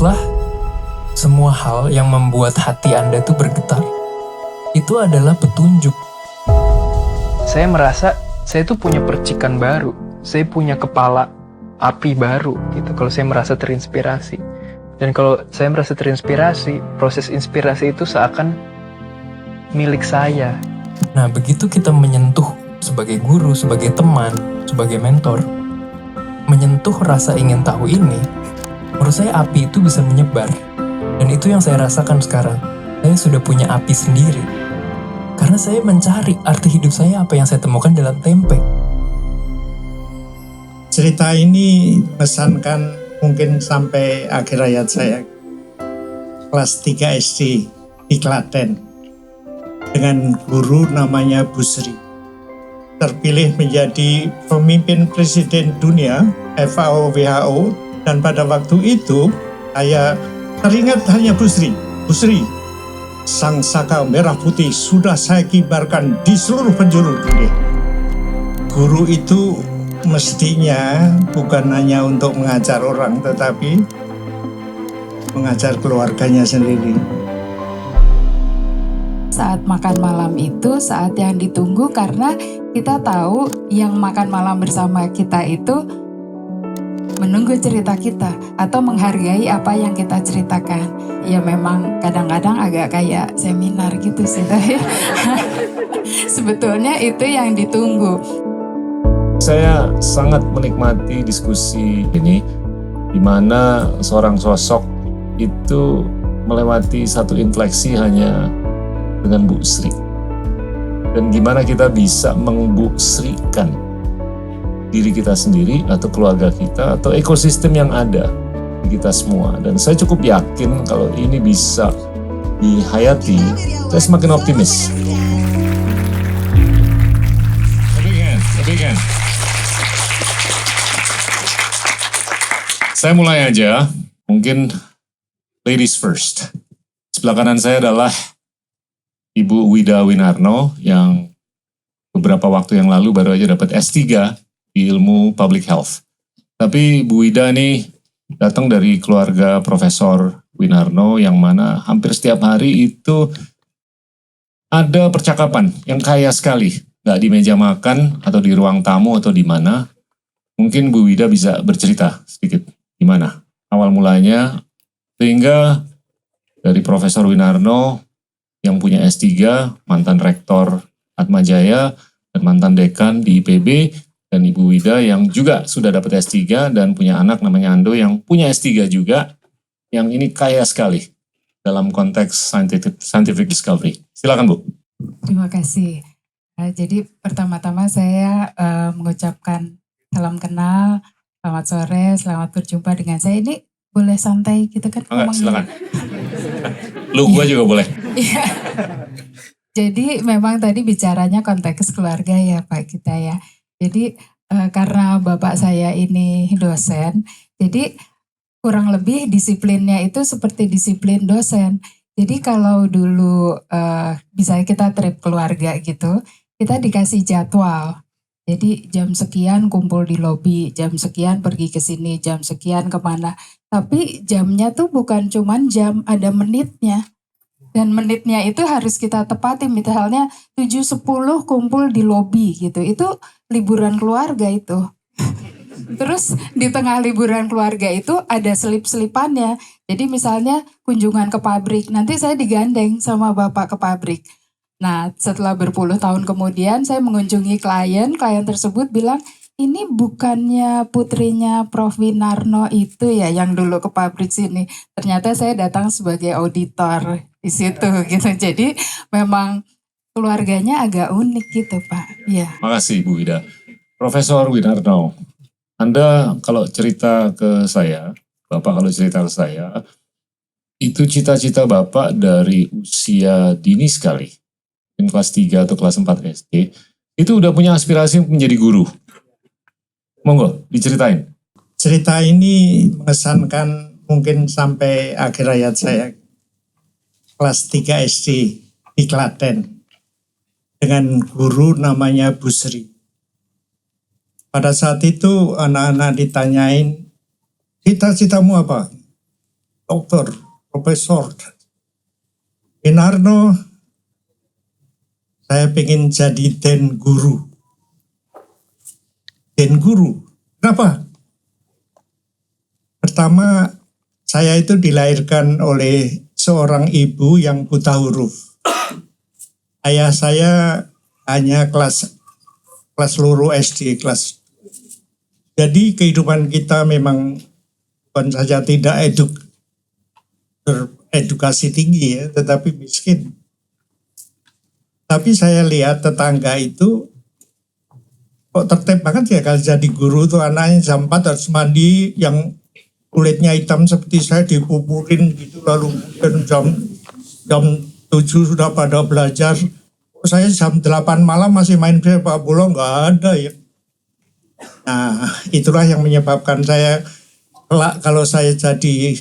Anggaplah semua hal yang membuat hati Anda tuh bergetar. Itu adalah petunjuk. Saya merasa saya tuh punya percikan baru. Saya punya kepala api baru gitu kalau saya merasa terinspirasi. Dan kalau saya merasa terinspirasi, proses inspirasi itu seakan milik saya. Nah, begitu kita menyentuh sebagai guru, sebagai teman, sebagai mentor, menyentuh rasa ingin tahu ini, menurut saya api itu bisa menyebar. Dan itu yang saya rasakan sekarang. Saya sudah punya api sendiri. Karena saya mencari arti hidup saya, apa yang saya temukan dalam tempe. Cerita ini pesankan mungkin sampai akhir hayat saya. Kelas 3 SD di Klaten. Dengan guru namanya Bu Sri. Terpilih menjadi pemimpin presiden dunia, FAO, WHO. Dan pada waktu itu, saya teringat hanya Bu Sri. Bu Sri, sang saka merah putih sudah saya kibarkan di seluruh penjuru dunia. Guru itu mestinya bukan hanya untuk mengajar orang, tetapi mengajar keluarganya sendiri. Saat makan malam itu saat yang ditunggu karena kita tahu yang makan malam bersama kita itu menunggu cerita kita atau menghargai apa yang kita ceritakan. Ya memang kadang-kadang agak kayak seminar gitu sih, tapi sebetulnya itu yang ditunggu. Saya sangat menikmati diskusi ini, di mana seorang sosok itu melewati satu infleksi hanya dengan Bu Sri. Dan gimana kita bisa membusrikan diri kita sendiri atau keluarga kita atau ekosistem yang ada di kita semua. Dan saya cukup yakin kalau ini bisa dihayati, saya semakin optimis. Big hand. Saya mulai aja, mungkin ladies first. Sebelah kanan saya adalah Ibu Wida Winarno yang beberapa waktu yang lalu baru aja dapat S3 di ilmu public health. Tapi Bu Wida nih datang dari keluarga Profesor Winarno yang mana hampir setiap hari itu ada percakapan yang kaya sekali. Nggak di meja makan atau di ruang tamu atau di mana. Mungkin Bu Wida bisa bercerita sedikit gimana awal mulanya sehingga dari Profesor Winarno yang punya S3, mantan rektor Atmajaya dan mantan dekan di IPB, dan Ibu Wida yang juga sudah dapat S3 dan punya anak namanya Ando yang punya S3 juga, yang ini kaya sekali dalam konteks scientific discovery. Silakan Bu. Terima kasih. Jadi pertama-tama saya mengucapkan salam kenal, selamat sore, selamat berjumpa dengan saya. Ini boleh santai gitu kan? Enggak, silakan. Lu gua juga boleh. Iya. Jadi memang tadi bicaranya konteks keluarga ya Pak kita ya. Jadi karena bapak saya ini dosen, jadi kurang lebih disiplinnya itu seperti disiplin dosen. Jadi kalau dulu misalnya kita trip keluarga gitu, kita dikasih jadwal. Jadi jam sekian kumpul di lobi, jam sekian pergi ke sini, jam sekian kemana. Tapi jamnya tuh bukan cuman jam, ada menitnya. Dan menitnya itu harus kita tepati, misalnya 7.10 kumpul di lobi gitu. Itu liburan keluarga itu. Terus di tengah liburan keluarga itu ada selip-selipannya. Jadi misalnya kunjungan ke pabrik, nanti saya digandeng sama bapak ke pabrik. Nah setelah berpuluh tahun kemudian saya mengunjungi klien tersebut bilang, ini bukannya putrinya Prof. Winarno itu ya yang dulu ke pabrik sini. Ternyata saya datang sebagai auditor di situ gitu. Jadi memang keluarganya agak unik gitu Pak. Ya. Makasih Bu Wida. Profesor Winarno, Anda kalau cerita ke saya, Bapak kalau cerita ke saya, itu cita-cita Bapak dari usia dini sekali. Kelas 3 atau kelas 4 SD, itu udah punya aspirasi menjadi guru. Monggo, diceritain. Cerita ini mengesankan mungkin sampai akhir hayat saya. Kelas 3 SD di Klaten. Dengan guru namanya Bu Sri. Pada saat itu anak-anak ditanyain, cita-citamu apa? doktor, profesor. Winarno, saya pengen jadi den guru. Den guru, kenapa? Pertama, saya itu dilahirkan oleh seorang ibu yang buta huruf. Ayah saya hanya kelas loro SD, kelas. Jadi kehidupan kita memang bukan saja tidak beredukasi tinggi ya, tetapi miskin. Tapi saya lihat tetangga itu kok tertib banget ya kalau jadi guru tuh anaknya jam 4 harus mandi, yang kulitnya hitam seperti saya dipupurin gitu, lalu jam 7 sudah pada belajar. Saya jam 8 malam masih main sepak bola, nggak ada ya. Nah, itulah yang menyebabkan saya kelak kalau saya jadi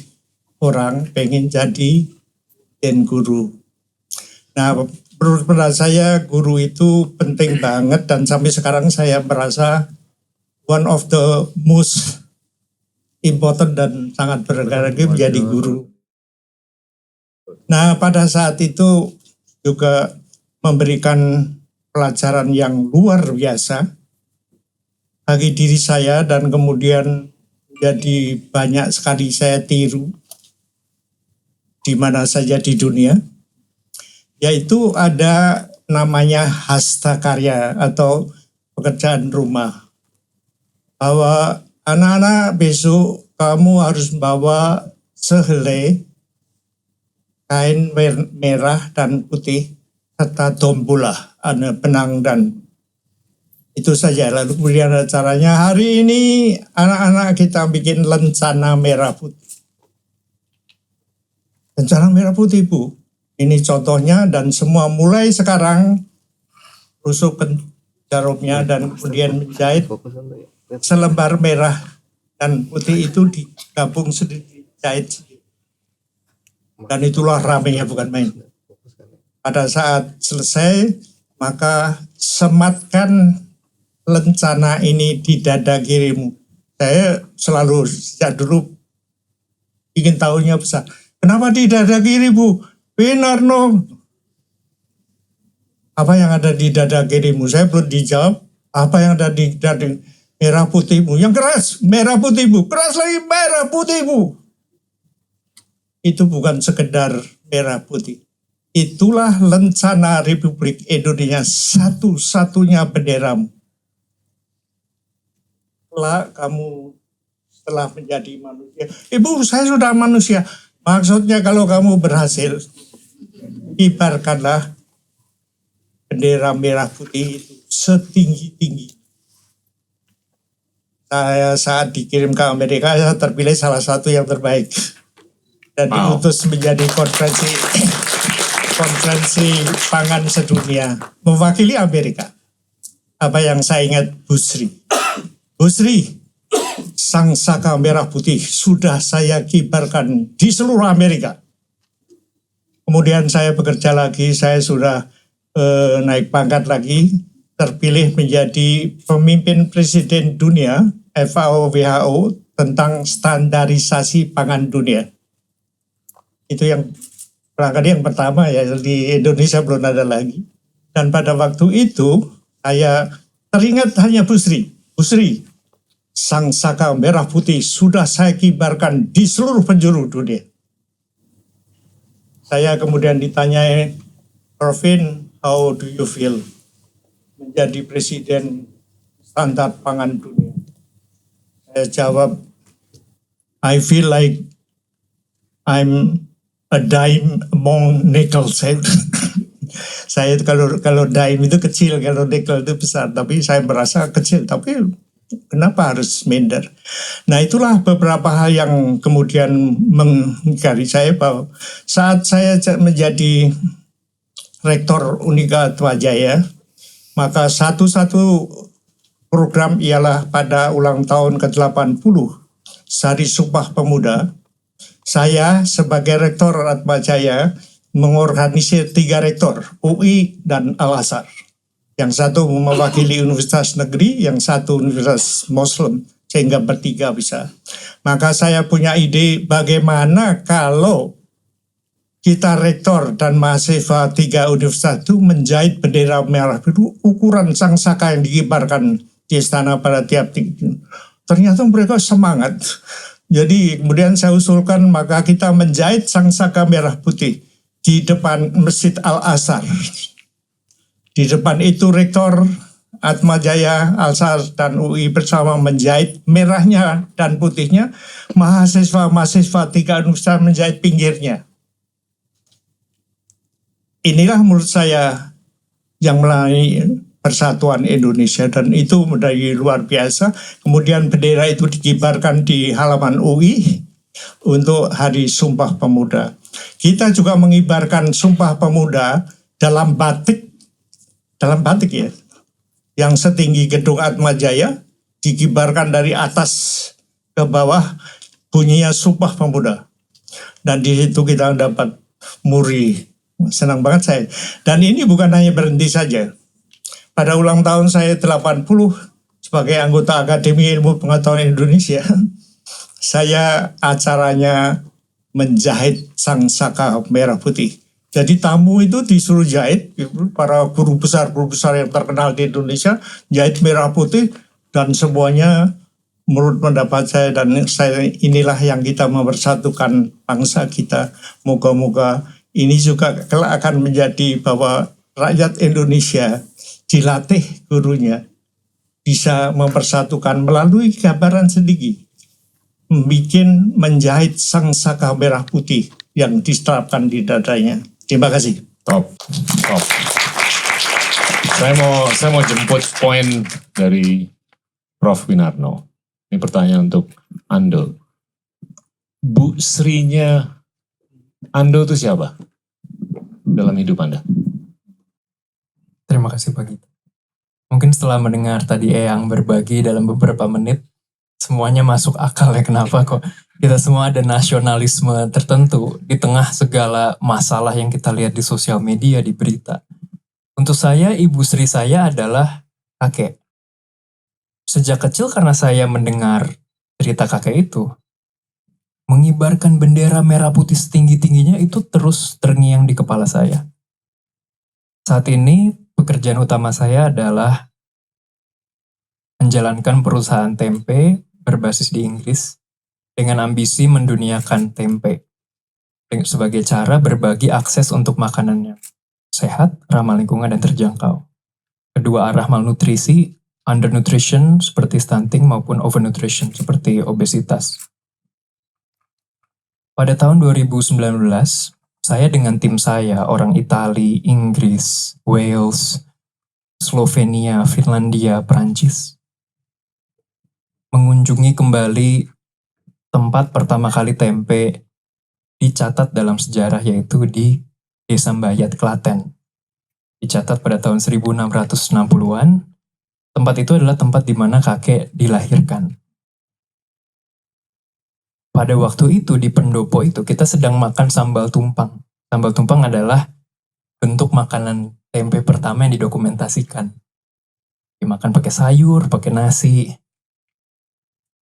orang pengen jadi den guru. Nah, menurut saya guru itu penting banget, dan sampai sekarang saya merasa one of the most important dan sangat berharga menjadi guru. Nah, pada saat itu juga memberikan pelajaran yang luar biasa bagi diri saya, dan kemudian jadi banyak sekali saya tiru di mana saja di dunia, yaitu ada namanya hasta karya atau pekerjaan rumah. Bahwa anak-anak besok kamu harus membawa sehelai kain merah dan putih serta tombola, ada benang, dan itu saja. Lalu kemudian acaranya hari ini anak-anak kita bikin lencana merah putih. Lencana merah putih, Bu. Ini contohnya, dan semua mulai sekarang rusukkan jarumnya dan kemudian menjahit selembar merah dan putih itu digabung sedikit, jahit sedikit. Dan itulah ramenya, bukan main. Pada saat selesai, maka sematkan lencana ini di dada kirimu. Saya selalu sejak dulu ingin tahunya besar. Kenapa di dada kiri, Bu? Winarno, apa yang ada di dada kirimu? Saya belum dijawab. Apa yang ada di dada merah putihmu? Yang keras, merah putih, Bu. Keras lagi, merah putih, Bu. Itu bukan sekedar merah putih. Itulah lencana Republik Indonesia, satu-satunya benderamu. Setelah menjadi manusia. Ibu, saya sudah manusia. Maksudnya kalau kamu berhasil, kibarkanlah bendera merah putih itu setinggi-tinggi. Saya saat dikirim ke Amerika, saya terpilih salah satu yang terbaik. Dan diutus menjadi konferensi pangan sedunia, mewakili Amerika. Apa yang saya ingat, Busri, sang saka merah putih sudah saya kibarkan di seluruh Amerika. Kemudian saya bekerja lagi, saya sudah naik pangkat lagi, terpilih menjadi pemimpin presiden dunia, FAO WHO, tentang standarisasi pangan dunia. Itu yang barangkali yang pertama ya, di Indonesia belum ada lagi. Dan pada waktu itu saya teringat hanya Busri, sang saka merah putih sudah saya kibarkan di seluruh penjuru dunia. Saya kemudian ditanyai, Irvin, how do you feel menjadi presiden standar pangan dunia? Saya jawab, I feel like I'm a dime among nickel. Saya kalau dime itu kecil, kalau nickel itu besar, tapi saya merasa kecil, tapi kenapa harus minder? Nah, itulah beberapa hal yang kemudian mengingkari saya bahwa saat saya menjadi rektor Unika Atmajaya, maka satu-satu program ialah pada ulang tahun ke-80 Hari Sumpah Pemuda. Saya sebagai rektor Atmajaya mengorganisir 3 rektor, UI dan Al-Azhar. Yang satu mewakili universitas negeri, yang satu universitas Muslim. sehingga bertiga bisa. Maka saya punya ide bagaimana kalau kita rektor dan mahasiswa 3 universitas itu menjahit bendera merah biru ukuran sangsaka yang dikibarkan di istana pada tiap tinggi. Ternyata mereka semangat. Jadi kemudian saya usulkan maka kita menjahit sangsaka merah putih di depan Masjid Al-Azhar. Di depan itu rektor Atmajaya, Al-Azhar dan UI bersama menjahit merahnya dan putihnya. Mahasiswa-mahasiswa 3 universitas menjahit pinggirnya. Inilah menurut saya yang melayani Persatuan Indonesia dan itu menjadi luar biasa. Kemudian bendera itu dikibarkan di halaman UI untuk Hari Sumpah Pemuda. Kita juga mengibarkan Sumpah Pemuda dalam batik ya, yang setinggi gedung Atmajaya, dikibarkan dari atas ke bawah, bunyinya Sumpah Pemuda. Dan di situ kita dapat muri. Senang banget saya. Dan ini bukan hanya berhenti saja. Pada ulang tahun saya 80 sebagai anggota Akademi Ilmu Pengetahuan Indonesia, saya acaranya menjahit sangsaka merah putih. Jadi tamu itu disuruh jahit, para guru besar yang terkenal di Indonesia, jahit merah putih dan semuanya menurut pendapat saya dan saya inilah yang kita mempersatukan bangsa kita. Moga-moga ini juga kelak akan menjadi bahwa rakyat Indonesia dilatih gurunya bisa mempersatukan melalui gambaran sedikit, menjahit sangsaka merah putih yang diterapkan di dadanya. Terima kasih. Top. Saya mau jemput poin dari Prof. Winarno. Ini pertanyaan untuk Ando. Bu Sri-nya Ando itu siapa dalam hidup Anda? Terima kasih Pak Gita. Mungkin setelah mendengar tadi Eyang berbagi dalam beberapa menit, semuanya masuk akal ya kenapa kok kita semua ada nasionalisme tertentu di tengah segala masalah yang kita lihat di sosial media, di berita. Untuk saya, Ibu Sri saya adalah kakek. Sejak kecil karena saya mendengar cerita kakek itu, mengibarkan bendera merah putih setinggi-tingginya itu terus terngiang di kepala saya. Saat ini pekerjaan utama saya adalah menjalankan perusahaan tempe berbasis di Inggris dengan ambisi menduniakan tempe sebagai cara berbagi akses untuk makanan yang sehat, ramah lingkungan, dan terjangkau. Kedua arah malnutrisi, undernutrition seperti stunting maupun overnutrition seperti obesitas. Pada tahun 2019, saya dengan tim saya, orang Itali, Inggris, Wales, Slovenia, Finlandia, Prancis, mengunjungi kembali tempat pertama kali tempe dicatat dalam sejarah, yaitu di Desa Mbayat, Klaten. Dicatat pada tahun 1660-an, tempat itu adalah tempat di mana kakek dilahirkan. Pada waktu itu di pendopo itu kita sedang makan sambal tumpang. Sambal tumpang adalah bentuk makanan tempe pertama yang didokumentasikan. Dimakan pakai sayur, pakai nasi.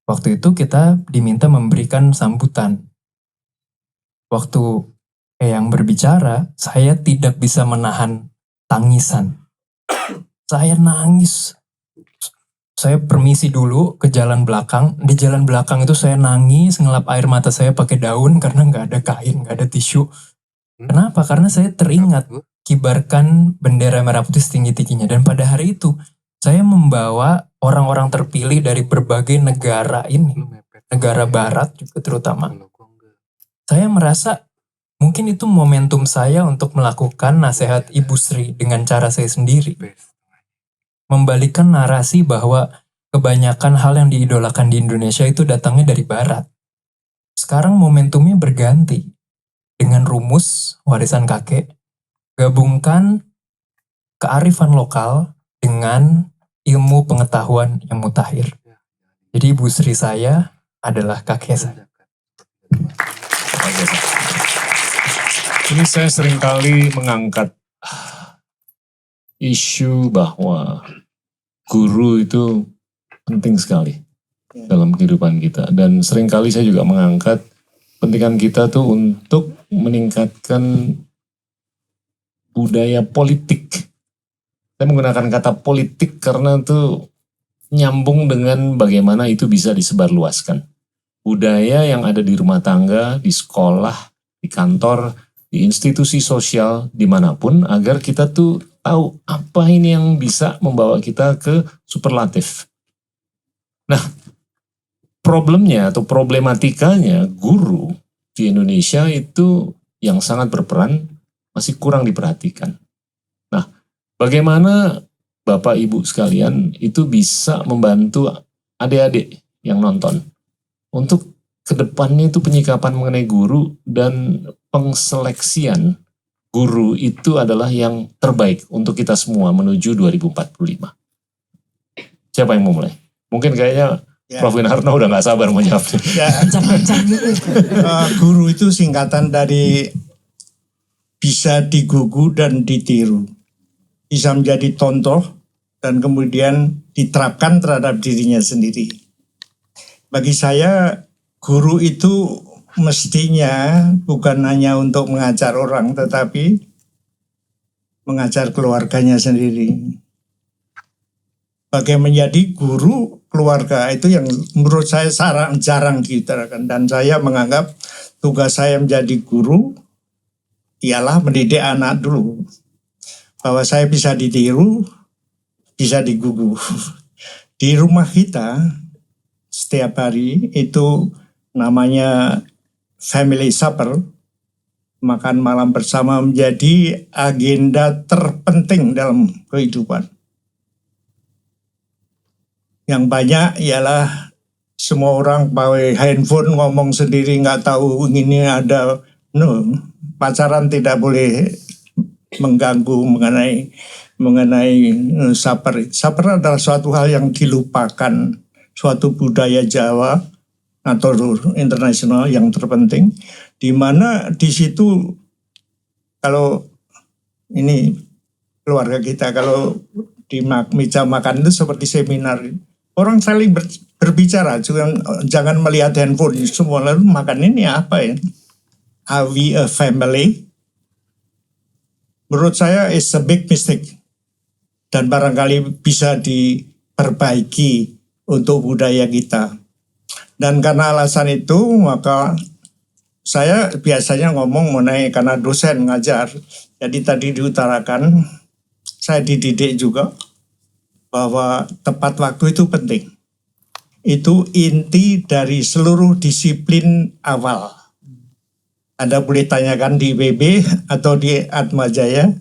Waktu itu kita diminta memberikan sambutan. Waktu Eyang berbicara, saya tidak bisa menahan tangisan. Saya nangis. Saya permisi dulu ke jalan belakang. Di jalan belakang itu saya nangis, ngelap air mata saya pakai daun karena nggak ada kain, nggak ada tisu. Kenapa? Karena saya teringat kibarkan bendera merah putih setinggi-tingginya. Dan pada hari itu, saya membawa orang-orang terpilih dari berbagai negara ini. Negara barat juga terutama. Saya merasa mungkin itu momentum saya untuk melakukan nasihat Ibu Sri dengan cara saya sendiri. Membalikkan narasi bahwa kebanyakan hal yang diidolakan di Indonesia itu datangnya dari barat. Sekarang momentumnya berganti. Dengan rumus warisan kakek, gabungkan kearifan lokal dengan ilmu pengetahuan yang mutakhir. Jadi Ibu Sri saya adalah kakek saya. Ini saya seringkali mengangkat isu bahwa guru itu penting sekali. dalam kehidupan kita. Dan seringkali saya juga mengangkat pentingan kita tuh untuk meningkatkan budaya politik. Saya menggunakan kata politik karena tuh nyambung dengan bagaimana itu bisa disebarluaskan. Budaya yang ada di rumah tangga, di sekolah, di kantor, di institusi sosial, dimanapun, agar kita tuh tahu apa ini yang bisa membawa kita ke superlatif. Nah, problemnya atau problematikanya guru di Indonesia itu yang sangat berperan masih kurang diperhatikan. Nah, bagaimana Bapak Ibu sekalian itu bisa membantu adik-adik yang nonton untuk kedepannya itu penyikapan mengenai guru dan pengseleksian guru itu adalah yang terbaik untuk kita semua menuju 2045. Siapa yang mau mulai? Mungkin kayaknya Prof. Winarno udah gak sabar mau jawab. Ancang-ancang gitu. Guru itu singkatan dari bisa digugu dan ditiru. Bisa menjadi contoh dan kemudian diterapkan terhadap dirinya sendiri. Bagi saya, guru itu mestinya bukan hanya untuk mengajar orang, tetapi mengajar keluarganya sendiri. Bagaimana menjadi guru keluarga itu yang menurut saya jarang diterapkan. Dan saya menganggap tugas saya menjadi guru ialah mendidik anak dulu. Bahwa saya bisa ditiru, bisa digugu. Di rumah kita setiap hari itu namanya family supper, makan malam bersama menjadi agenda terpenting dalam kehidupan. Yang banyak ialah semua orang pakai handphone ngomong sendiri, nggak tahu ini ada. No, pacaran tidak boleh mengganggu mengenai supper. Supper adalah suatu hal yang dilupakan, suatu budaya Jawa atau internasional yang terpenting, di mana di situ kalau ini keluarga kita kalau di meja makan itu seperti seminar, orang saling berbicara, jangan melihat handphone semua lalu makan ini apa ya? Are we a family? Menurut saya it's a big mistake dan barangkali bisa diperbaiki untuk budaya kita. Dan karena alasan itu maka saya biasanya ngomong mengenai karena dosen ngajar. Jadi tadi diutarakan saya dididik juga bahwa tepat waktu itu penting. Itu inti dari seluruh disiplin awal. Anda boleh tanyakan di IPB atau di Atmajaya,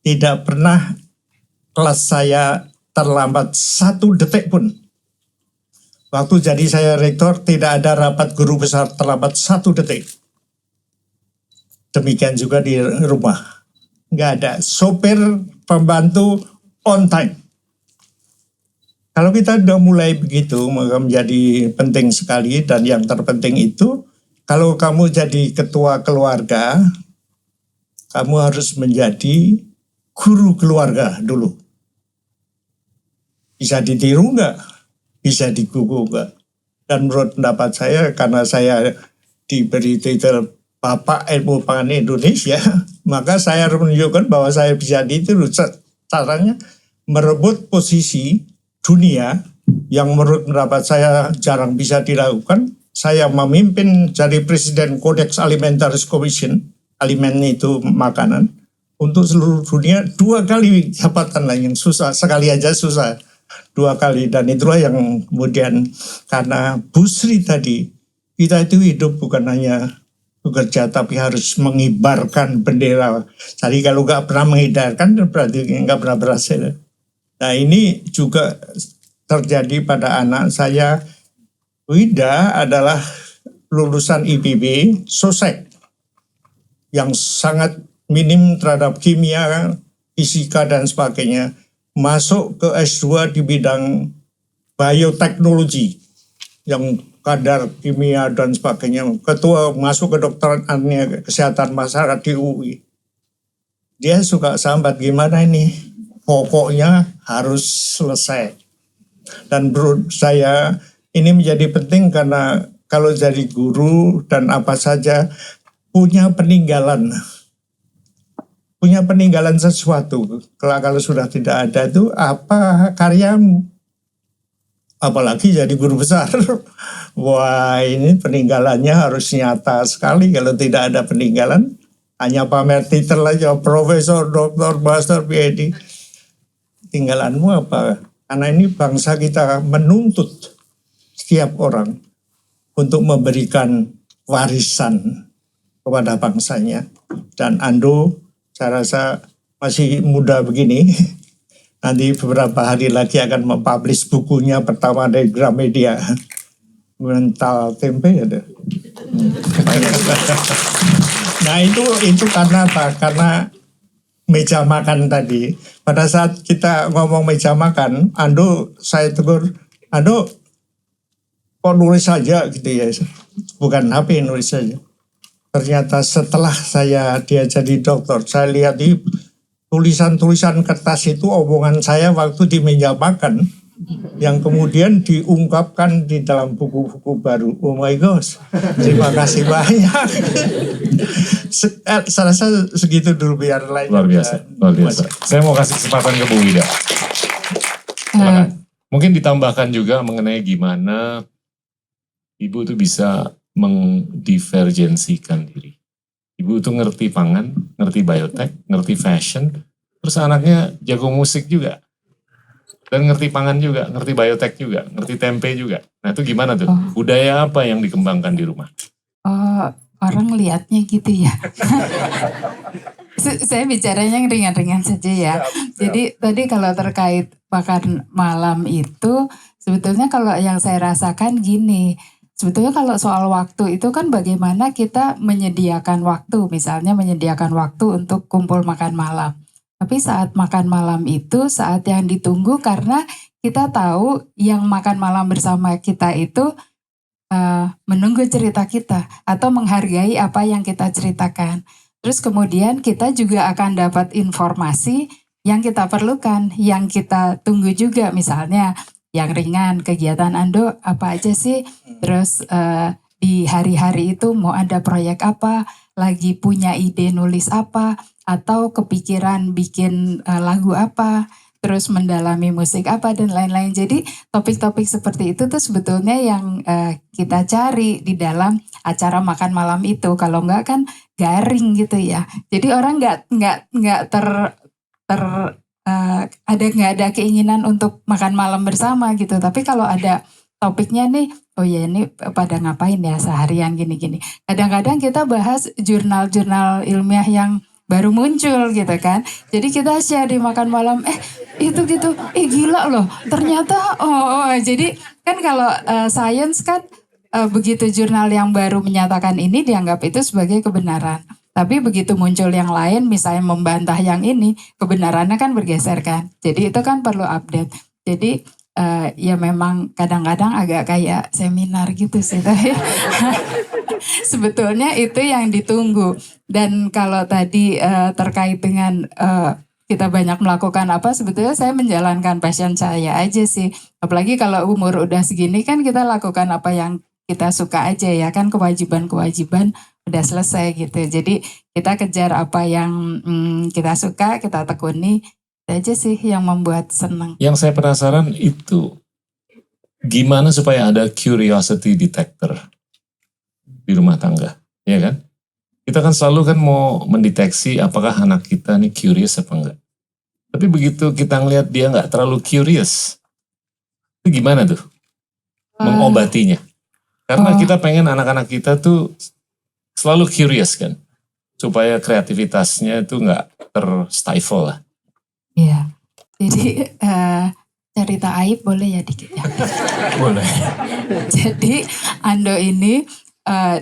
tidak pernah kelas saya terlambat 1 detik pun. Waktu jadi saya rektor, tidak ada rapat guru besar terlambat 1 detik. Demikian juga di rumah. Nggak ada. Sopir, pembantu, on time. Kalau kita sudah mulai begitu, maka menjadi penting sekali. Dan yang terpenting itu, kalau kamu jadi ketua keluarga, kamu harus menjadi guru keluarga dulu. Bisa ditiru nggak? Bisa digugu nggak? Dan menurut pendapat saya, karena saya diberi titel Bapak Ilmu Pangan Indonesia, maka saya harus menunjukkan bahwa saya bisa ditiru. Caranya merebut posisi dunia yang menurut pendapat saya jarang bisa dilakukan. Saya memimpin jadi Presiden Codex Alimentarius Commission, alimen itu makanan, untuk seluruh dunia 2 kali jabatan lah yang susah, sekali aja susah 2 kali. Dan itulah yang kemudian karena Bu Sri tadi, kita itu hidup bukan hanya bekerja tapi harus mengibarkan bendera. Jadi kalau nggak pernah mengibarkan berarti nggak pernah berhasil. Nah ini juga terjadi pada anak saya. Wida adalah lulusan IPB, sosek yang sangat minim terhadap kimia, fisika dan sebagainya. Masuk ke S2 di bidang bioteknologi yang kadar kimia dan sebagainya. Ketua masuk ke dokteran kesehatan masyarakat di UI. Dia suka sambat gimana ini, pokoknya harus selesai. Dan menurut saya ini menjadi penting karena kalau jadi guru dan apa saja punya peninggalan sesuatu. Kalau sudah tidak ada itu apa karyamu? Apalagi jadi guru besar. Wah, ini peninggalannya harus nyata sekali. Kalau tidak ada peninggalan, hanya pamer titel aja, profesor, doktor, master, PhD. Tinggalanmu apa? Karena ini bangsa kita menuntut setiap orang untuk memberikan warisan kepada bangsanya. Dan Ando, saya rasa masih muda begini, nanti beberapa hari lagi akan mempublish bukunya pertama dari Gramedia, Mental Tempe ada. Nah itu karena apa? Karena meja makan tadi. Pada saat kita ngomong meja makan, Ando saya tegur, Ando kok nulis saja gitu ya. Bukan HP nulis saja. Ternyata setelah dia jadi dokter, saya lihat di tulisan-tulisan kertas itu omongan saya waktu di meja makan yang kemudian diungkapkan di dalam buku-buku baru. Oh my gosh, terima kasih banyak. Saya rasa segitu dulu biar lain. Luar biasa. Saya mau kasih kesempatan ke Bu Wida. Mungkin ditambahkan juga mengenai gimana Ibu itu bisa mengdivergensikan diri. Ibu itu ngerti pangan, ngerti biotek, ngerti fashion, terus anaknya jago musik juga. Dan ngerti pangan juga, ngerti biotek juga, ngerti tempe juga. Nah itu gimana tuh? Budaya apa yang dikembangkan di rumah? Orang lihatnya gitu ya. Saya bicaranya yang ringan-ringan saja ya. Jadi tadi kalau terkait makan malam itu, sebetulnya kalau yang saya rasakan gini, sebetulnya kalau soal waktu itu kan bagaimana kita menyediakan waktu, misalnya menyediakan waktu untuk kumpul makan malam. Tapi saat makan malam itu saat yang ditunggu karena kita tahu yang makan malam bersama kita itu menunggu cerita kita atau menghargai apa yang kita ceritakan. Terus kemudian kita juga akan dapat informasi yang kita perlukan, yang kita tunggu juga, misalnya yang ringan, kegiatan Ando apa aja sih, terus di hari-hari itu mau ada proyek apa, lagi punya ide nulis apa, atau kepikiran bikin lagu apa, terus mendalami musik apa dan lain-lain. Jadi topik-topik seperti itu tuh sebetulnya yang kita cari di dalam acara makan malam itu. Kalau enggak kan garing gitu ya. Jadi orang nggak ada keinginan untuk makan malam bersama gitu. Tapi kalau ada topiknya nih, oh ya ini pada ngapain ya seharian gini-gini. Kadang-kadang kita bahas jurnal-jurnal ilmiah yang baru muncul gitu kan. Jadi kita share di makan malam, itu gitu, gila loh. Ternyata, jadi kan kalau science kan begitu jurnal yang baru menyatakan ini dianggap itu sebagai kebenaran. Tapi begitu muncul yang lain, misalnya membantah yang ini, kebenarannya kan bergeser kan. Jadi itu kan perlu update. Jadi ya memang kadang-kadang agak kayak seminar gitu sih. Sebetulnya itu yang ditunggu. Dan kalau tadi terkait dengan kita banyak melakukan apa, sebetulnya saya menjalankan passion saya aja sih. Apalagi kalau umur udah segini kan kita lakukan apa yang kita suka aja ya kan, kewajiban-kewajiban udah selesai gitu. Jadi kita kejar apa yang kita suka, kita tekuni, itu aja sih yang membuat senang. Yang saya penasaran itu gimana supaya ada curiosity detector di rumah tangga, ya kan? Kita kan selalu kan mau mendeteksi apakah anak kita nih curious apa enggak. Tapi begitu kita ngelihat dia nggak terlalu curious, itu gimana tuh mengobatinya? Karena kita pengen anak-anak kita tuh selalu curious kan, supaya kreativitasnya itu nggak terstifle lah. Iya, jadi cerita aib boleh ya dikit ya? Boleh. Jadi Ando ini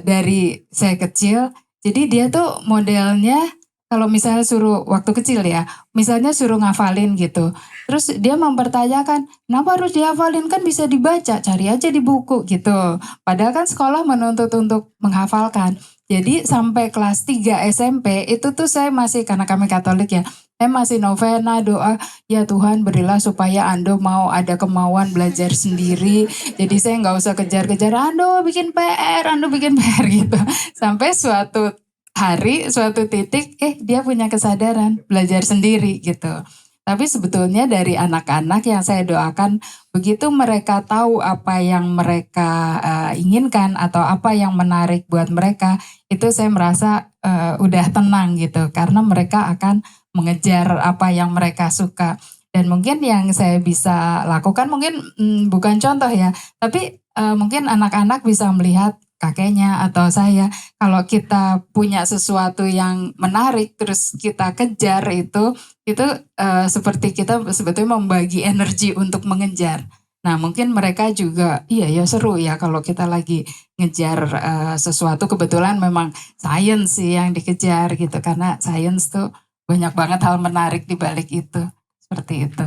dari saya kecil, jadi dia tuh modelnya kalau misalnya suruh waktu kecil ya, misalnya suruh ngafalin gitu. Terus dia mempertanyakan, kenapa harus dihafalin, kan bisa dibaca, cari aja di buku gitu. Padahal kan sekolah menuntut untuk menghafalkan. Jadi sampai kelas 3 SMP itu tuh saya masih, karena kami Katolik ya, saya masih novena doa, ya Tuhan berilah supaya Ando mau ada kemauan belajar sendiri. Jadi saya nggak usah kejar-kejar, Ando bikin PR gitu. Sampai suatu hari, suatu titik, dia punya kesadaran belajar sendiri gitu. Tapi sebetulnya dari anak-anak yang saya doakan, begitu mereka tahu apa yang mereka inginkan atau apa yang menarik buat mereka, itu saya merasa udah tenang gitu. Karena mereka akan mengejar apa yang mereka suka. Dan mungkin yang saya bisa lakukan, mungkin bukan contoh ya, tapi mungkin anak-anak bisa melihat kakeknya atau saya, kalau kita punya sesuatu yang menarik terus kita kejar itu seperti kita sebetulnya membagi energi untuk mengejar. Nah mungkin mereka juga iya ya seru ya kalau kita lagi ngejar sesuatu, kebetulan memang sains sih yang dikejar gitu, karena sains tuh banyak banget hal menarik di balik itu, seperti itu.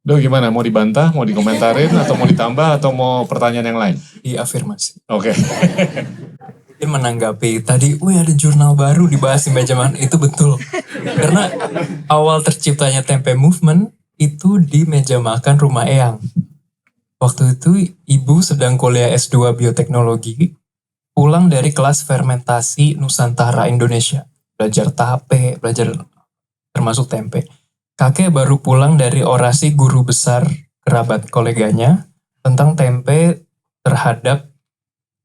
Do gimana, mau dibantah, mau dikomentarin, atau mau ditambah, atau mau pertanyaan yang lain? Diafirmasi. Oke. Mungkin menanggapi tadi, ada jurnal baru dibahas di meja makan, itu betul. Karena awal terciptanya tempe movement itu di meja makan rumah Eyang. Waktu itu ibu sedang kuliah S2 bioteknologi, pulang dari kelas fermentasi Nusantara Indonesia. Belajar tape, belajar termasuk tempe. Kakek baru pulang dari orasi guru besar kerabat koleganya tentang tempe terhadap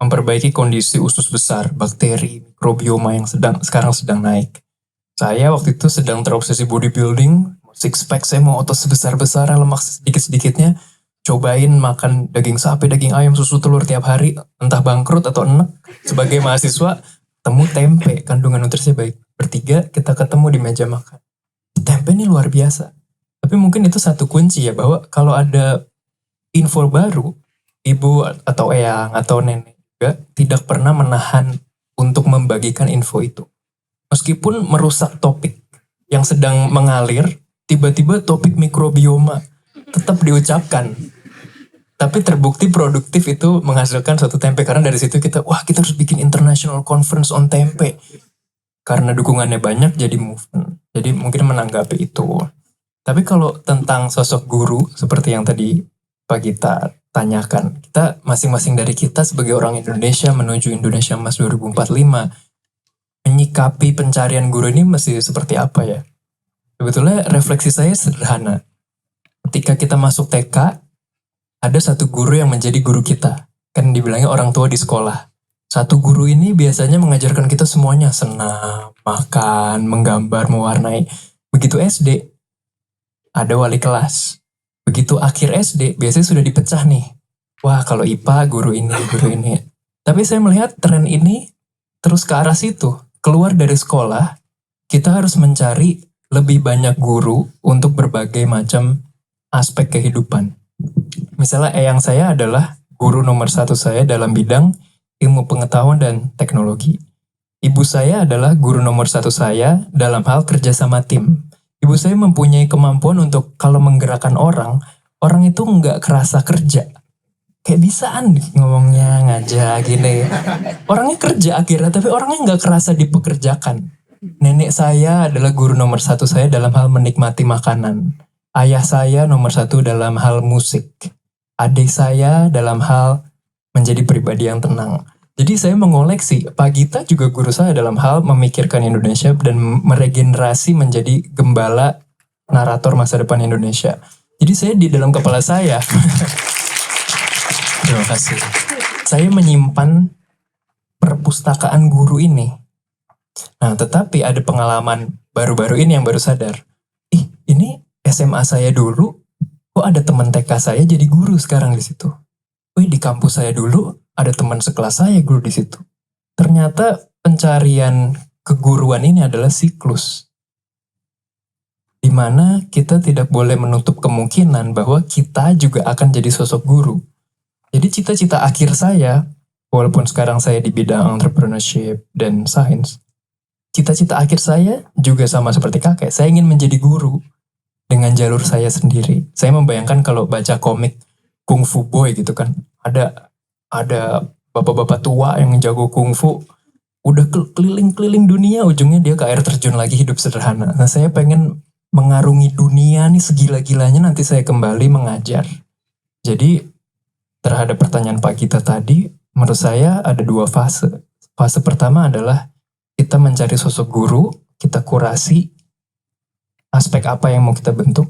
memperbaiki kondisi usus besar, bakteri, mikrobioma yang sekarang sedang naik. Saya waktu itu sedang terobsesi bodybuilding, six pack, saya mau otot sebesar-besaran, lemak sedikit-sedikitnya, cobain makan daging sapi, daging ayam, susu, telur tiap hari, entah bangkrut atau enek. Sebagai mahasiswa, temu tempe, kandungan nutrisinya baik. Bertiga kita ketemu di meja makan. Tempe ini luar biasa. Tapi mungkin itu satu kunci ya, bahwa kalau ada info baru, ibu atau eyang atau nenek juga tidak pernah menahan untuk membagikan info itu. Meskipun merusak topik yang sedang mengalir, tiba-tiba topik mikrobioma tetap diucapkan. Tapi terbukti produktif itu menghasilkan suatu tempe. Karena dari situ kita harus bikin international conference on tempe. Karena dukungannya banyak jadi movement. Jadi mungkin menanggapi itu. Tapi kalau tentang sosok guru seperti yang tadi Pak Gita tanyakan. Kita masing-masing dari kita sebagai orang Indonesia menuju Indonesia Emas 2045. Menyikapi pencarian guru ini mesti seperti apa ya? Sebetulnya refleksi saya sederhana. Ketika kita masuk TK, ada satu guru yang menjadi guru kita. Kan dibilangnya orang tua di sekolah. Satu guru ini biasanya mengajarkan kita semuanya, senam, makan, menggambar, mewarnai. Begitu SD, ada wali kelas. Begitu akhir SD, biasanya sudah dipecah nih. Wah, kalau IPA guru ini. Tapi saya melihat tren ini terus ke arah situ. Keluar dari sekolah, kita harus mencari lebih banyak guru untuk berbagai macam aspek kehidupan. Misalnya eyang saya adalah guru nomor 1 saya dalam bidang ilmu pengetahuan dan teknologi. Ibu saya adalah guru nomor 1 saya dalam hal kerjasama tim. Ibu saya mempunyai kemampuan untuk kalau menggerakkan orang itu nggak kerasa kerja. Kayak bisaan ngomongnya, ngajak gini. Orangnya kerja akhirnya, tapi orangnya nggak kerasa dipekerjakan. Nenek saya adalah guru nomor 1 saya dalam hal menikmati makanan. Ayah saya nomor 1 dalam hal musik. Adik saya dalam hal menjadi pribadi yang tenang. Jadi saya mengoleksi, Pak Gita juga guru saya dalam hal memikirkan Indonesia dan meregenerasi menjadi gembala narator masa depan Indonesia. Jadi saya di dalam kepala saya, terima kasih. Saya menyimpan perpustakaan guru ini. Nah, tetapi ada pengalaman baru-baru ini yang baru sadar. Ini SMA saya dulu, kok ada teman TK saya jadi guru sekarang di situ. Di kampus saya dulu ada teman sekelas saya guru di situ. Ternyata pencarian keguruan ini adalah siklus. Di mana kita tidak boleh menutup kemungkinan bahwa kita juga akan jadi sosok guru. Jadi cita-cita akhir saya, walaupun sekarang saya di bidang entrepreneurship dan sains, cita-cita akhir saya juga sama seperti kakek. Saya ingin menjadi guru dengan jalur saya sendiri. Saya membayangkan kalau baca komik Kung Fu Boy gitu kan, ada bapak-bapak tua yang jago kungfu, udah keliling-keliling dunia, ujungnya dia ke air terjun lagi, hidup sederhana. Nah, saya pengen mengarungi dunia nih segila-gilanya, nanti saya kembali mengajar. Jadi terhadap pertanyaan Pak Gita tadi, menurut saya ada 2 fase. Fase pertama adalah kita mencari sosok guru, kita kurasi aspek apa yang mau kita bentuk.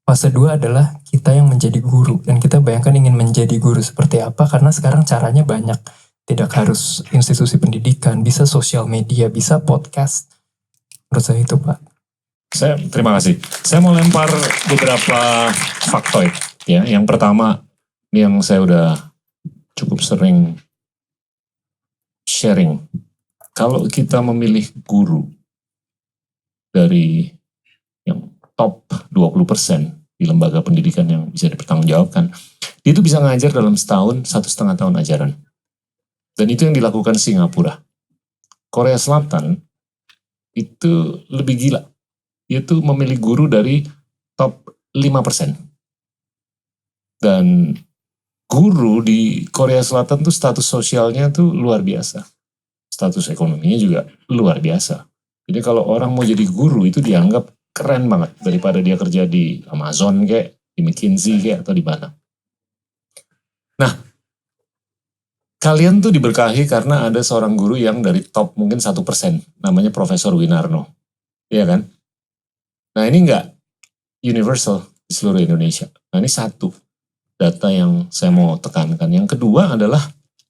Fase 2 adalah kita yang menjadi guru, dan kita bayangkan ingin menjadi guru seperti apa, karena sekarang caranya banyak. Tidak harus institusi pendidikan, bisa sosial media, bisa podcast. Menurut saya itu, Pak. Terima kasih. Saya mau lempar beberapa faktoid. Ya, yang pertama, ini yang saya udah cukup sering sharing. Kalau kita memilih guru dari yang top 20% di lembaga pendidikan yang bisa dipertanggungjawabkan, dia itu bisa ngajar dalam setahun, 1,5 tahun ajaran. Dan itu yang dilakukan Singapura. Korea Selatan itu lebih gila. Dia tuh memilih guru dari top 5%. Dan guru di Korea Selatan tuh status sosialnya tuh luar biasa. Status ekonominya juga luar biasa. Jadi kalau orang mau jadi guru itu dianggap keren banget daripada dia kerja di Amazon kayak, di McKinsey kayak, atau di mana. Nah, kalian tuh diberkahi karena ada seorang guru yang dari top mungkin 1%, namanya Profesor Winarno. Iya kan? Nah, ini enggak universal di seluruh Indonesia. Nah, ini satu data yang saya mau tekankan. Yang kedua adalah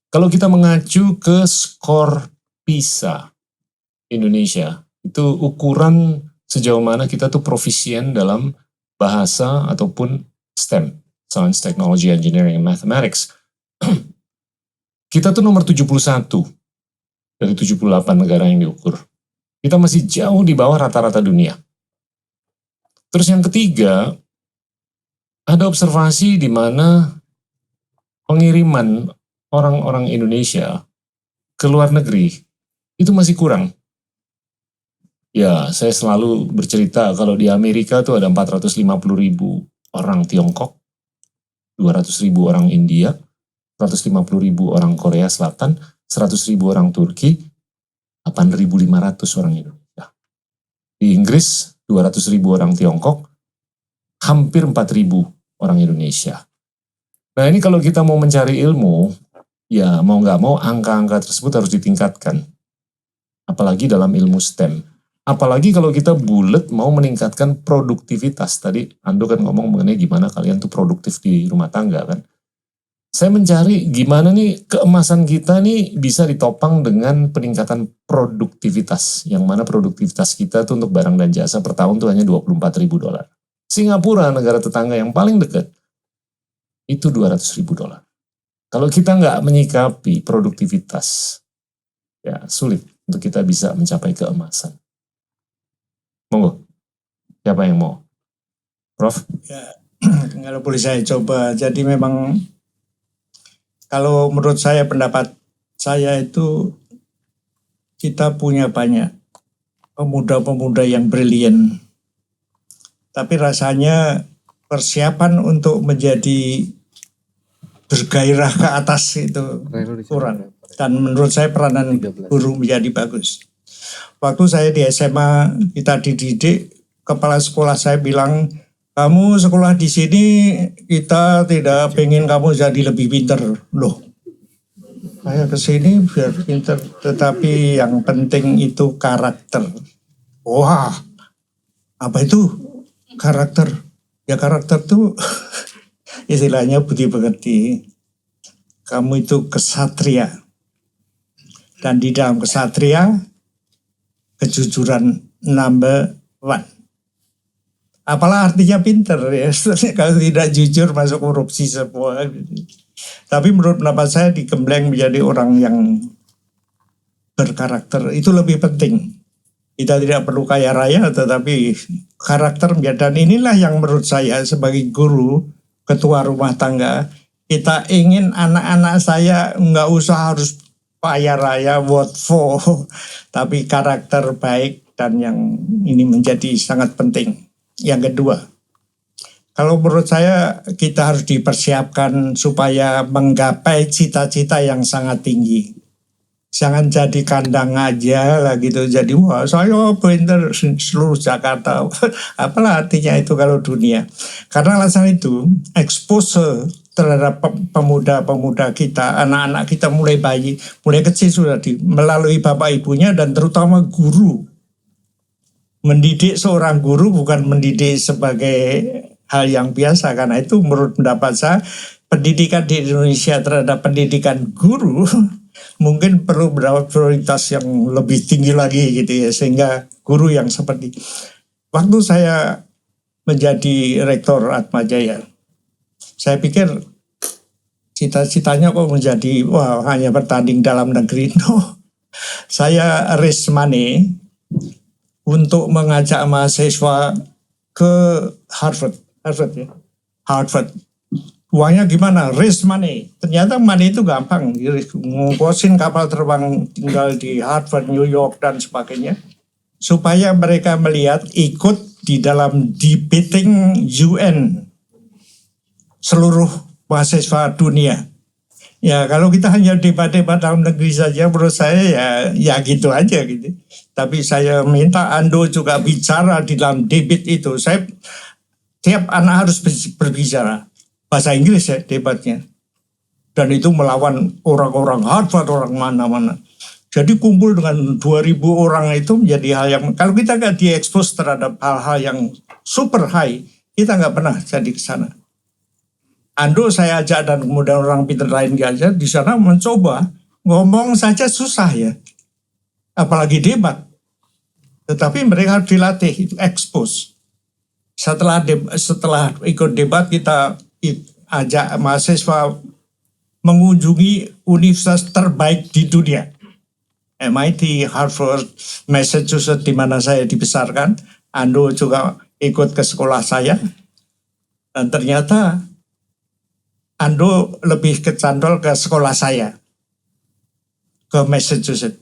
kalau kita mengacu ke skor PISA Indonesia, itu ukuran sejauh mana kita tuh profisien dalam bahasa ataupun STEM, Science, Technology, Engineering, and Mathematics. Kita tuh nomor 71 dari 78 negara yang diukur. Kita masih jauh di bawah rata-rata dunia. Terus yang ketiga, ada observasi di mana pengiriman orang-orang Indonesia ke luar negeri itu masih kurang. Ya, saya selalu bercerita kalau di Amerika tuh ada 450.000 orang Tiongkok, 200.000 orang India, 150.000 orang Korea Selatan, 100.000 orang Turki, 8.500 orang Indonesia. Di Inggris, 200.000 orang Tiongkok, hampir 4.000 orang Indonesia. Nah, ini kalau kita mau mencari ilmu, ya mau nggak mau angka-angka tersebut harus ditingkatkan. Apalagi dalam ilmu STEM. Apalagi kalau kita bulet mau meningkatkan produktivitas. Tadi Ando kan ngomong mengenai gimana kalian tuh produktif di rumah tangga kan. Saya mencari gimana nih keemasan kita nih bisa ditopang dengan peningkatan produktivitas. Yang mana produktivitas kita tuh untuk barang dan jasa per tahun tuh hanya $24.000. Singapura, negara tetangga yang paling dekat, itu $200.000. Kalau kita nggak menyikapi produktivitas, ya sulit untuk kita bisa mencapai keemasan. Monggo, siapa yang mau? Prof? Ya, kalau boleh saya coba. Jadi memang kalau menurut saya, pendapat saya itu kita punya banyak pemuda-pemuda yang brilian. Tapi rasanya persiapan untuk menjadi bergairah ke atas itu kurang. Dan menurut saya peranan guru menjadi bagus. Waktu saya di SMA, kita dididik, kepala sekolah saya bilang, kamu sekolah di sini, kita tidak pengen kamu jadi lebih pinter. Loh, saya ke sini biar pinter, tetapi yang penting itu karakter. Wah, apa itu karakter? Ya karakter tuh istilahnya budi pekerti. Kamu itu kesatria. Dan di dalam kesatria, kejujuran number 1. Apalah artinya pinter ya. Kalau tidak jujur masuk korupsi semua. Tapi menurut pendapat saya digembleng menjadi orang yang berkarakter. Itu lebih penting. Kita tidak perlu kaya raya, tetapi karakter. Dan inilah yang menurut saya sebagai guru, ketua rumah tangga, kita ingin anak-anak saya nggak usah harus kaya raya, what for, tapi karakter baik, dan yang ini menjadi sangat penting. Yang kedua, kalau menurut saya kita harus dipersiapkan supaya menggapai cita-cita yang sangat tinggi. Jangan jadi kandang aja lah gitu. Jadi wah saya pinter seluruh Jakarta. Apalah artinya itu kalau dunia. Karena alasan itu expose terhadap pemuda-pemuda kita, anak-anak kita mulai bayi, mulai kecil sudah melalui bapak ibunya dan terutama guru. Mendidik seorang guru bukan mendidik sebagai hal yang biasa, karena itu menurut pendapat saya pendidikan di Indonesia terhadap pendidikan guru mungkin perlu mendapat prioritas yang lebih tinggi lagi gitu ya, sehingga guru yang seperti waktu saya menjadi rektor Atmajaya, saya pikir cita-citanya kok menjadi hanya bertanding dalam negeri. No, saya raise money untuk mengajak mahasiswa ke Harvard ya. Harvard. Uangnya gimana? Raise money. Ternyata money itu gampang. Ngongkosin kapal terbang tinggal di Harvard, New York, dan sebagainya. Supaya mereka melihat ikut di dalam debating UN. Seluruh mahasiswa dunia. Ya kalau kita hanya debat-debat dalam negeri saja, menurut saya ya gitu aja gitu. Tapi saya minta Ando juga bicara di dalam debat itu. Tiap anak harus berbicara bahasa Inggris ya debatnya. Dan itu melawan orang-orang Harvard, orang mana-mana. Jadi kumpul dengan 2.000 orang itu menjadi hal yang, kalau kita nggak diekspos terhadap hal-hal yang super high, kita nggak pernah jadi ke sana. Ando saya ajak dan kemudian orang pintar lain diajak di sana mencoba ngomong saja susah ya, apalagi debat. Tetapi mereka harus dilatih, expose. Setelah ikut debat kita ajak mahasiswa mengunjungi universitas terbaik di dunia, MIT, Harvard, Massachusetts di mana saya dibesarkan. Ando juga ikut ke sekolah saya dan ternyata Ando lebih kecantol ke sekolah saya, ke Massachusetts.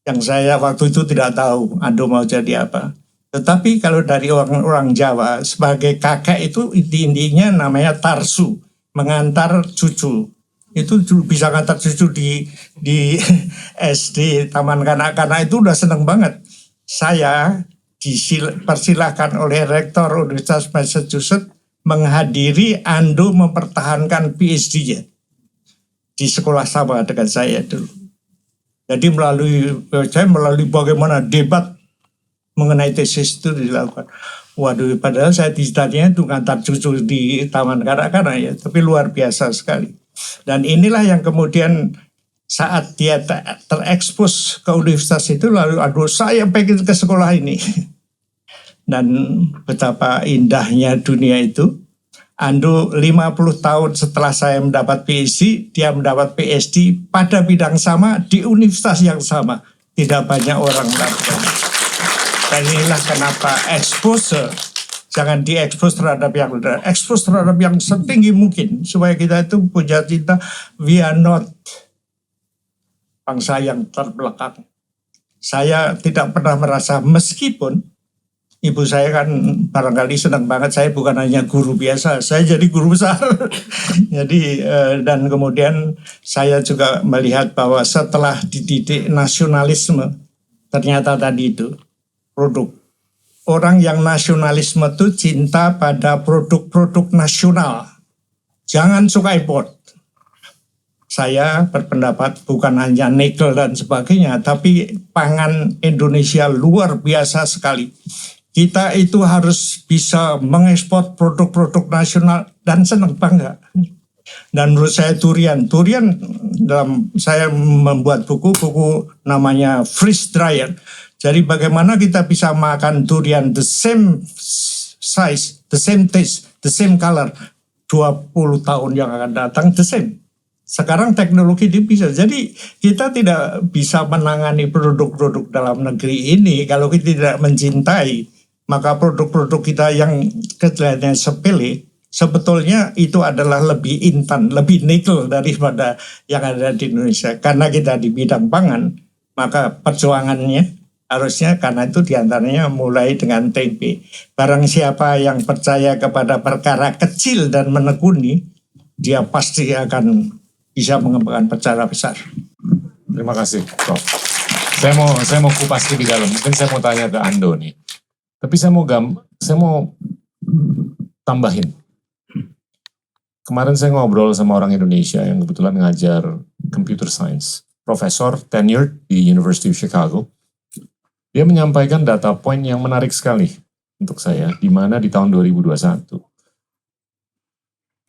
Yang saya waktu itu tidak tahu Ando mau jadi apa. Tetapi kalau dari orang Jawa, sebagai kakek itu intinya namanya tarsu, mengantar cucu. Itu bisa ngantar cucu di SD, taman kanak-kanak itu udah seneng banget. Saya dipersilahkan oleh rektor Universitas Massachusetts menghadiri Ando mempertahankan PhD-nya di sekolah sama dengan saya dulu. Jadi melalui bagaimana debat mengenai tesis itu dilakukan. Waduh, padahal saya cita-citanya itu ngantar cucu di taman kanak-kanak ya, tapi luar biasa sekali. Dan inilah yang kemudian saat dia terekspos ke universitas itu, lalu aduh saya pengen ke sekolah ini. Dan betapa indahnya dunia itu. Ando 50 tahun setelah saya mendapat PhD, dia mendapat PhD pada bidang sama di universitas yang sama. Tidak banyak orang melakukan. Dan inilah kenapa exposure, jangan diekspos terhadap yang rendah, ekspos terhadap yang setinggi mungkin. Supaya kita itu punya cinta, we are not bangsa yang terbelakang. Saya tidak pernah merasa, meskipun ibu saya kan barangkali senang banget, saya bukan hanya guru biasa, saya jadi guru besar. Jadi dan kemudian saya juga melihat bahwa setelah dididik nasionalisme, ternyata tadi itu produk. Orang yang nasionalisme itu cinta pada produk-produk nasional. Jangan suka import. Saya berpendapat bukan hanya nikel dan sebagainya, tapi pangan Indonesia luar biasa sekali. Kita itu harus bisa mengekspor produk-produk nasional dan senang bangga. Dan menurut saya durian dalam saya membuat buku namanya Freeze Dryer. Jadi bagaimana kita bisa makan durian the same size, the same taste, the same color 20 tahun yang akan datang the same. Sekarang teknologi itu bisa. Jadi kita tidak bisa menangani produk-produk dalam negeri ini kalau kita tidak mencintai. Maka produk-produk kita yang kelihatannya sepele, sebetulnya itu adalah lebih intan, lebih nikel daripada yang ada di Indonesia. Karena kita di bidang pangan, maka perjuangannya harusnya karena itu diantaranya mulai dengan tempe. Barang siapa yang percaya kepada perkara kecil dan menekuni, dia pasti akan bisa mengembangkan perkara besar. Terima kasih, Prof. Saya mau kupas lebih dalam. Mungkin saya mau tanya ke Ando nih. Tapi saya mau tambahin. Kemarin saya ngobrol sama orang Indonesia yang kebetulan ngajar computer science, profesor tenured di University of Chicago. Dia menyampaikan data point yang menarik sekali untuk saya, di mana di tahun 2021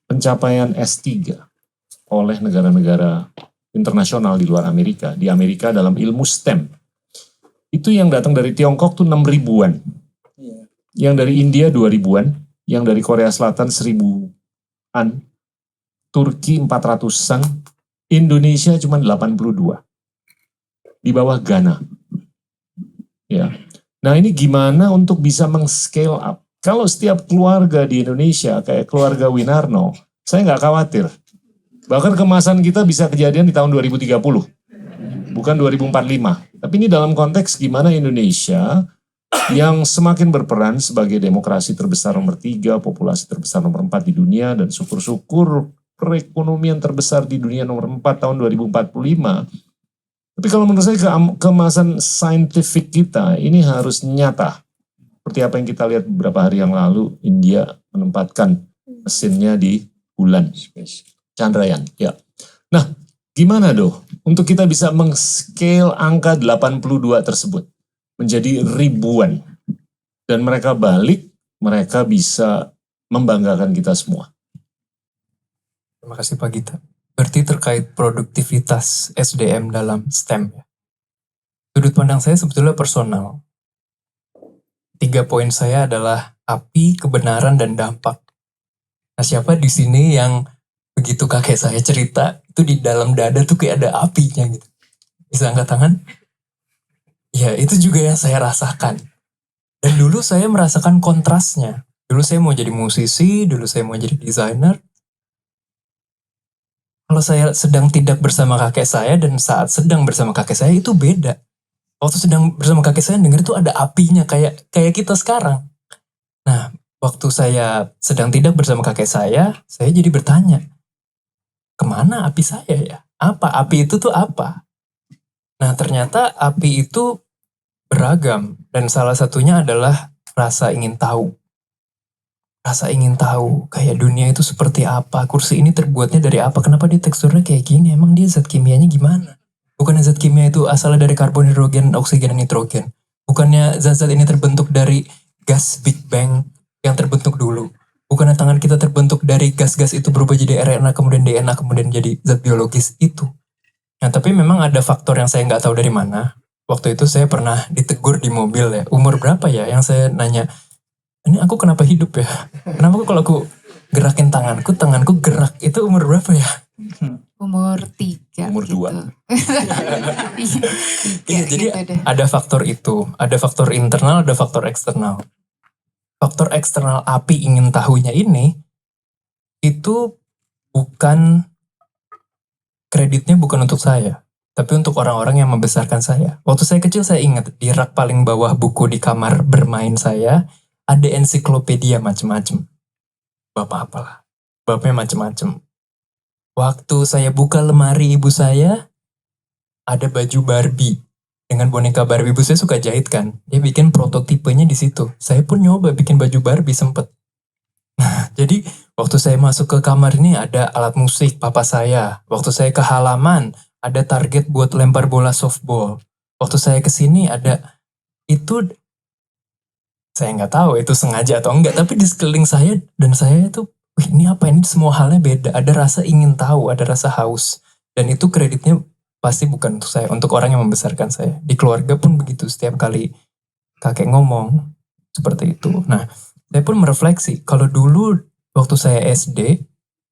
pencapaian S3 oleh negara-negara internasional di luar Amerika, di Amerika dalam ilmu STEM, itu yang datang dari Tiongkok tuh 6 ribuan, yang dari India 2 ribuan, yang dari Korea Selatan 1000-an, Turki 400-an, Indonesia cuma 82, di bawah Ghana. Ya. Nah ini gimana untuk bisa meng-scale up? Kalau setiap keluarga di Indonesia kayak keluarga Winarno, saya nggak khawatir. Bahkan kemasan kita bisa kejadian di tahun 2030, bukan 2045. Tapi ini dalam konteks gimana Indonesia yang semakin berperan sebagai demokrasi terbesar nomor 3, populasi terbesar nomor 4 di dunia, dan syukur-syukur perekonomian terbesar di dunia nomor 4 tahun 2045. Tapi kalau menurut saya kemasan saintifik kita ini harus nyata. Seperti apa yang kita lihat beberapa hari yang lalu, India menempatkan mesinnya di bulan. Chandrayaan, ya. Nah, gimana untuk kita bisa meng-scale angka 82 tersebut menjadi ribuan. Dan mereka balik, mereka bisa membanggakan kita semua. Terima kasih Pak Gita. Berarti terkait produktivitas SDM dalam STEM. Sudut pandang saya sebetulnya personal. 3 poin saya adalah api, kebenaran, dan dampak. Nah, siapa di sini yang begitu kakek saya cerita, itu di dalam dada tuh kayak ada apinya gitu. Bisa angkat tangan? Ya, itu juga yang saya rasakan. Dan dulu saya merasakan kontrasnya. Dulu saya mau jadi musisi, dulu saya mau jadi desainer. Kalau saya sedang tidak bersama kakek saya dan saat sedang bersama kakek saya itu beda. Waktu sedang bersama kakek saya denger itu ada apinya kayak kita sekarang. Nah, waktu saya sedang tidak bersama kakek saya jadi bertanya, kemana api saya ya? Apa? Api itu tuh apa? Nah, ternyata api itu beragam. Dan salah satunya adalah rasa ingin tahu. Rasa ingin tahu, kayak dunia itu seperti apa? Kursi ini terbuatnya dari apa? Kenapa dia teksturnya kayak gini? Emang dia zat kimianya gimana? Bukannya zat kimia itu asalnya dari karbon, hidrogen, oksigen, dan nitrogen. Bukannya zat-zat ini terbentuk dari gas Big Bang yang terbentuk dulu. Bukannya tangan kita terbentuk dari gas-gas itu berubah jadi RNA, kemudian DNA, kemudian jadi zat biologis itu. Nah, tapi memang ada faktor yang saya nggak tahu dari mana. Waktu itu saya pernah ditegur di mobil ya. Umur berapa ya? Yang saya nanya, ini aku kenapa hidup ya? Kenapa kalau aku gerakin tanganku gerak. Itu umur berapa ya? Umur 3. Umur 2. Gitu. Iya, jadi gitu deh. ada faktor itu. Ada faktor internal, ada faktor eksternal. Faktor eksternal api ingin tahunya ini, itu bukan, kreditnya bukan untuk saya. Tapi untuk orang-orang yang membesarkan saya. Waktu saya kecil saya ingat, di rak paling bawah buku di kamar bermain saya, ada ensiklopedia macam-macam. Bapak apalah. Bapaknya macam-macam. Waktu saya buka lemari ibu saya, ada baju Barbie. Dengan boneka Barbie, ibu saya suka jahit kan. Dia bikin prototipenya di situ. Saya pun nyoba bikin baju Barbie sempet. Nah, jadi waktu saya masuk ke kamar ini ada alat musik papa saya. Waktu saya ke halaman, ada target buat lempar bola softball. Waktu saya ke sini ada itu, saya nggak tahu itu sengaja atau enggak, tapi di sekeliling saya dan saya itu, wih, ini apa, ini semua halnya beda. Ada rasa ingin tahu, ada rasa haus. Dan itu kreditnya pasti bukan untuk saya, untuk orang yang membesarkan saya. Di keluarga pun begitu, setiap kali kakek ngomong seperti itu. Nah, saya pun merefleksi, kalau dulu waktu saya SD,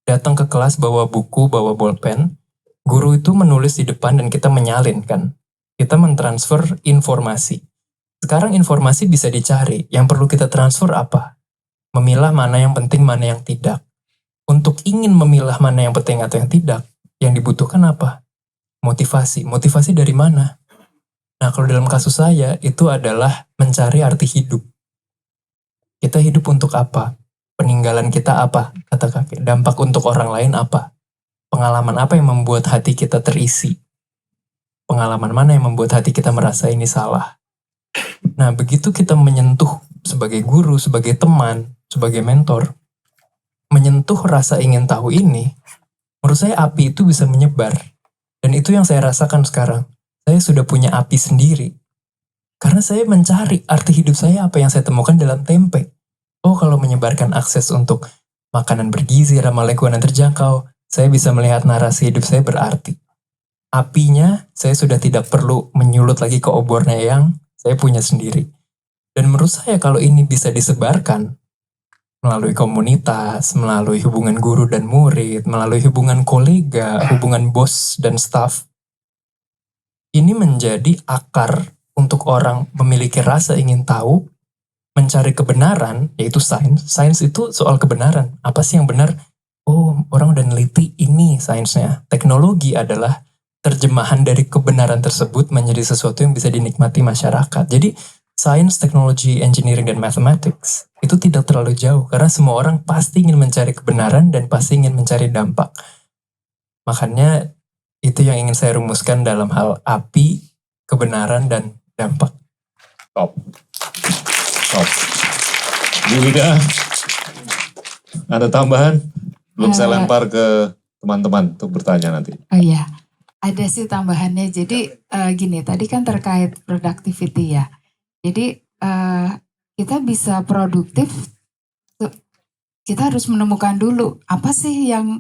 datang ke kelas bawa buku, bawa bolpen, guru itu menulis di depan dan kita menyalin kan. Kita mentransfer informasi. Sekarang informasi bisa dicari, yang perlu kita transfer apa? Memilah mana yang penting, mana yang tidak. Untuk ingin memilah mana yang penting atau yang tidak, yang dibutuhkan apa? Motivasi. Motivasi dari mana? Nah, kalau dalam kasus saya, itu adalah mencari arti hidup. Kita hidup untuk apa? Peninggalan kita apa? Kata kakek. Dampak untuk orang lain apa? Pengalaman apa yang membuat hati kita terisi? pengalaman mana yang membuat hati kita merasa ini salah. Nah, begitu kita menyentuh sebagai guru, sebagai teman, sebagai mentor, menyentuh rasa ingin tahu ini, menurut saya api itu bisa menyebar. Dan itu yang saya rasakan sekarang. Saya sudah punya api sendiri. Karena saya mencari arti hidup saya, apa yang saya temukan dalam tempe. Oh, kalau menyebarkan akses untuk makanan bergizi, ramah lingkungan dan terjangkau, saya bisa melihat narasi hidup saya berarti. Apinya, saya sudah tidak perlu menyulut lagi ke obornya yang saya punya sendiri. Dan menurut saya kalau ini bisa disebarkan melalui komunitas, melalui hubungan guru dan murid, melalui hubungan kolega, hubungan bos dan staff, ini menjadi akar untuk orang memiliki rasa ingin tahu, mencari kebenaran, yaitu sains. Sains itu soal kebenaran. Apa sih yang benar? Oh, orang udah neliti ini sainsnya. Teknologi adalah terjemahan dari kebenaran tersebut menjadi sesuatu yang bisa dinikmati masyarakat. Jadi, sains, teknologi, engineering, dan mathematics itu tidak terlalu jauh. Karena semua orang pasti ingin mencari kebenaran dan pasti ingin mencari dampak. Makanya, itu yang ingin saya rumuskan dalam hal api, kebenaran, dan dampak. Top. Bu Wida, ada tambahan? Belum saya lempar ke teman-teman untuk bertanya nanti. Oh iya, ada sih tambahannya. Jadi gini, tadi kan terkait productivity ya. Jadi kita bisa produktif, kita harus menemukan dulu apa sih yang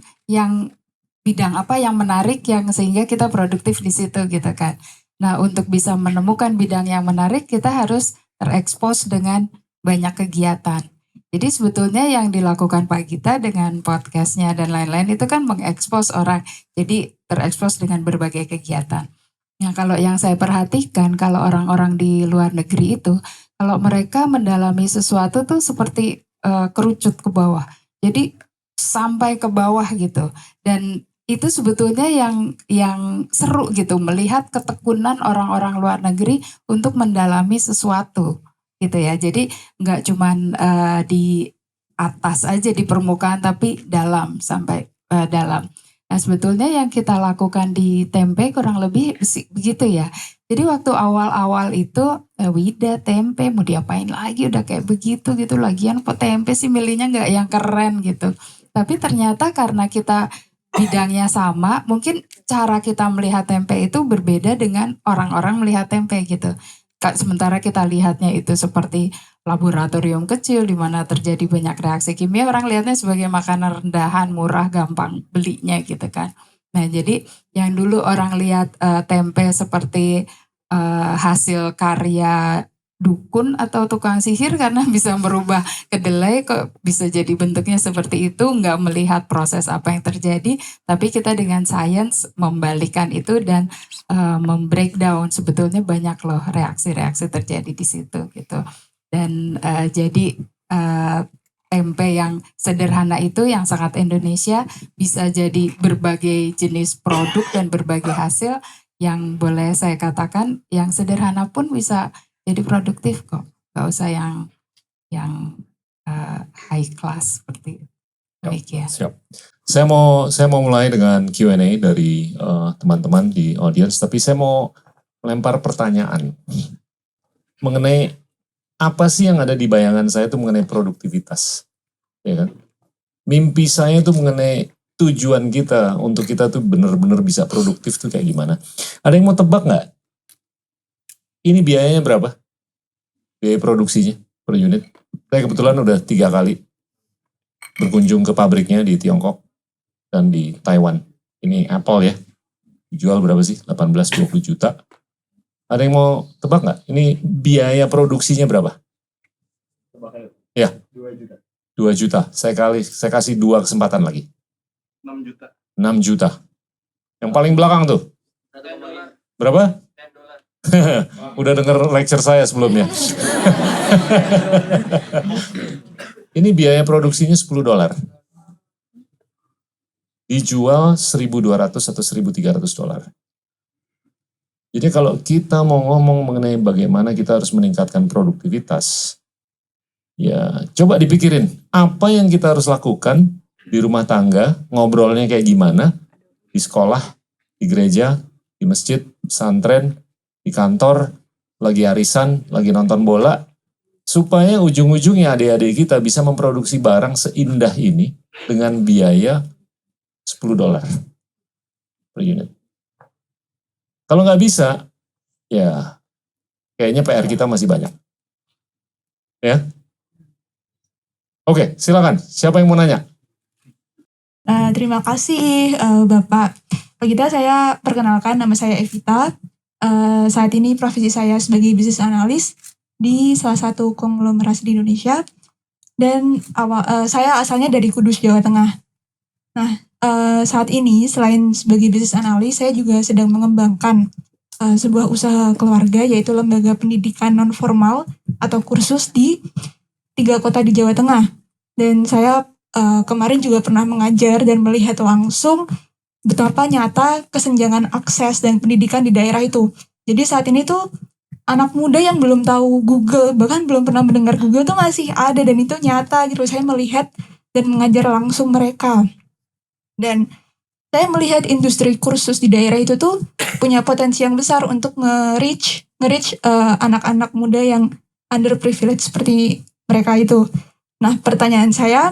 bidang apa yang menarik yang sehingga kita produktif di situ gitu kan. Nah, untuk bisa menemukan bidang yang menarik, kita harus terekspos dengan banyak kegiatan. Jadi sebetulnya yang dilakukan Pak Gita dengan podcastnya dan lain-lain itu kan mengekspos orang. Jadi terekspos dengan berbagai kegiatan. Nah, kalau yang saya perhatikan, kalau orang-orang di luar negeri itu, kalau mereka mendalami sesuatu tuh seperti kerucut ke bawah. Jadi sampai ke bawah gitu. Dan itu sebetulnya yang seru gitu, melihat ketekunan orang-orang luar negeri untuk mendalami sesuatu gitu ya. Jadi nggak cuman di atas aja di permukaan, tapi dalam sampai dalam. Nah, sebetulnya yang kita lakukan di tempe kurang lebih begitu ya. Jadi waktu awal-awal itu Wida tempe mau diapain lagi, udah kayak begitu gitu. Lagian kok tempe sih milihnya nggak yang keren gitu. Tapi ternyata karena kita bidangnya sama, mungkin cara kita melihat tempe itu berbeda dengan orang-orang melihat tempe gitu. Sementara kita lihatnya itu seperti laboratorium kecil di mana terjadi banyak reaksi kimia, orang lihatnya sebagai makanan rendahan, murah, gampang belinya gitu kan. Nah, jadi yang dulu orang lihat tempe seperti hasil karya dukun atau tukang sihir karena bisa merubah kedelai kok bisa jadi bentuknya seperti itu, nggak melihat proses apa yang terjadi, tapi kita dengan sains membalikan itu dan membreakdown sebetulnya banyak loh reaksi-reaksi terjadi di situ gitu. Dan jadi tempe yang sederhana itu yang sangat Indonesia bisa jadi berbagai jenis produk dan berbagai hasil yang boleh saya katakan yang sederhana pun bisa jadi produktif kok, gak usah yang high class seperti demikian. Siap. Saya mau mulai dengan Q&A dari teman-teman di audience, tapi saya mau melempar pertanyaan mengenai apa sih yang ada di bayangan saya itu mengenai produktivitas, ya kan? Mimpi saya itu mengenai tujuan kita untuk kita tuh benar-benar bisa produktif tuh kayak gimana? Ada yang mau tebak nggak? Ini biayanya berapa? Biaya produksinya per unit. Saya kebetulan udah 3 kali berkunjung ke pabriknya di Tiongkok dan di Taiwan. Ini Apple ya. Dijual berapa sih? 18-20 juta. Ada yang mau tebak nggak? Ini biaya produksinya berapa? Ya. 2 juta. 2 juta. Saya kasih 2 kesempatan lagi. 6 juta. 6 juta. Yang paling belakang tuh. Berapa? Udah denger lecture saya sebelumnya. Ini biaya produksinya $10. Dijual $1.200 atau $1.300. Jadi kalau kita mau ngomong mengenai bagaimana kita harus meningkatkan produktivitas, ya coba dipikirin apa yang kita harus lakukan di rumah tangga, ngobrolnya kayak gimana, di sekolah, di gereja, di masjid, pesantren, di kantor, lagi arisan, lagi nonton bola, supaya ujung-ujungnya adik-adik kita bisa memproduksi barang seindah ini dengan biaya $10 per unit. Kalau nggak bisa, ya kayaknya PR kita masih banyak. Ya. Oke, silakan. Siapa yang mau nanya? Terima kasih Bapak. Pak Gita, saya perkenalkan, nama saya Evita. Saat ini profesi saya sebagai bisnis analis di salah satu konglomerasi di Indonesia. Dan saya asalnya dari Kudus, Jawa Tengah. Nah, saat ini selain sebagai bisnis analis, saya juga sedang mengembangkan sebuah usaha keluarga, yaitu lembaga pendidikan non formal atau kursus di 3 kota di Jawa Tengah. Dan saya kemarin juga pernah mengajar dan melihat langsung betapa nyata kesenjangan akses dan pendidikan di daerah itu. Jadi saat ini tuh anak muda yang belum tahu Google, bahkan belum pernah mendengar Google tuh masih ada, dan itu nyata gitu. Saya melihat dan mengajar langsung mereka. Dan saya melihat industri kursus di daerah itu tuh punya potensi yang besar untuk nge-reach anak-anak muda yang underprivileged seperti mereka itu. Nah, pertanyaan saya,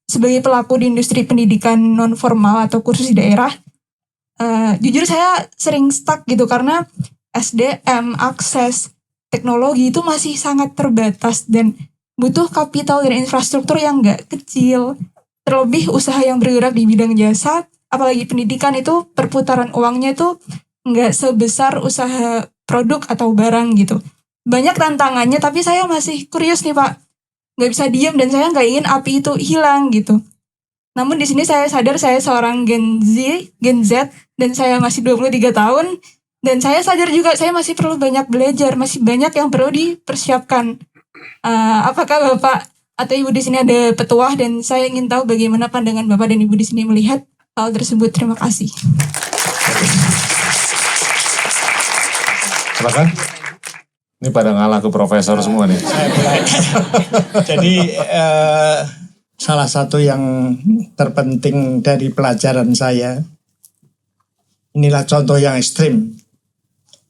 sebagai pelaku di industri pendidikan non formal atau kursus di daerah, jujur saya sering stuck gitu karena SDM, akses teknologi itu masih sangat terbatas dan butuh kapital dan infrastruktur yang nggak kecil. Terlebih usaha yang bergerak di bidang jasa, apalagi pendidikan, itu perputaran uangnya itu nggak sebesar usaha produk atau barang gitu. Banyak tantangannya, tapi saya masih kurius nih Pak. Nggak bisa diam dan saya nggak ingin api itu hilang gitu. Namun di sini saya sadar saya seorang Gen Z dan saya masih 23 tahun, dan saya sadar juga saya masih perlu banyak belajar, masih banyak yang perlu dipersiapkan. Apakah Bapak atau Ibu di sini ada petuah, dan saya ingin tahu bagaimana pandangan Bapak dan Ibu di sini melihat hal tersebut. Terima kasih. Silakan. Ini pada ngalah ke profesor semua nih. Jadi salah satu yang terpenting dari pelajaran saya, inilah contoh yang ekstrim.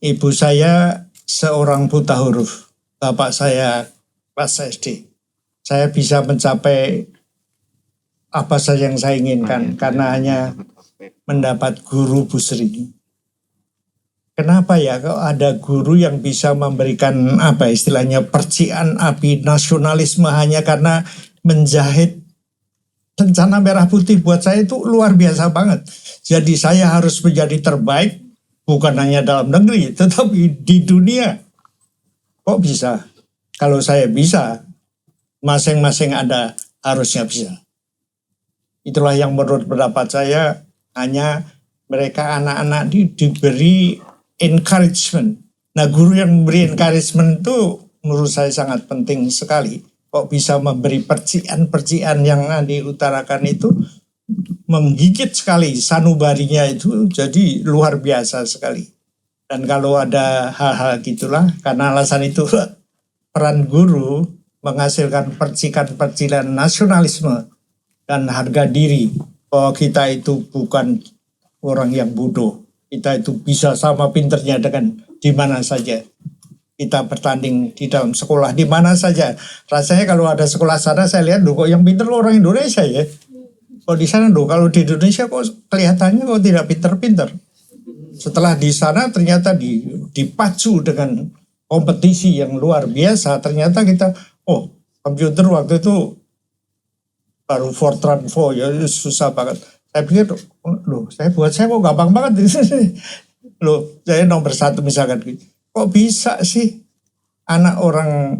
Ibu saya seorang buta huruf, bapak saya kelas SD. Saya bisa mencapai apa saja yang saya inginkan karena hanya mendapat guru Bu Sri. Kenapa ya kalau ada guru yang bisa memberikan apa istilahnya percikan api nasionalisme hanya karena menjahit rencana merah putih, buat saya itu luar biasa banget. Jadi saya harus menjadi terbaik bukan hanya dalam negeri tetapi di dunia. Kok bisa? Kalau saya bisa, masing-masing ada harusnya bisa. Itulah yang menurut pendapat saya, hanya mereka anak-anak diberi encouragement. Nah, guru yang memberi encouragement itu menurut saya sangat penting sekali. Kok bisa memberi percikan-percikan yang diutarakan itu menggigit sekali sanubarinya itu, jadi luar biasa sekali. Dan kalau ada hal-hal gitulah, karena alasan itu peran guru menghasilkan percikan-percikan nasionalisme dan harga diri, bahwa kita itu bukan orang yang bodoh. Kita itu bisa sama pinternya dengan di mana saja. Kita bertanding di dalam sekolah di mana saja. Rasanya kalau ada sekolah sana saya lihat loh kok yang pinter orang Indonesia ya. Kalau di sana loh, kalau di Indonesia kok kelihatannya kok tidak pinter-pinter. Setelah di sana ternyata dipacu dengan kompetisi yang luar biasa. Ternyata kita, komputer waktu itu baru Fortran 4 ya susah banget. Saya pikir, saya kok gampang banget. Loh, saya nomor 1 misalkan. Kok bisa sih anak orang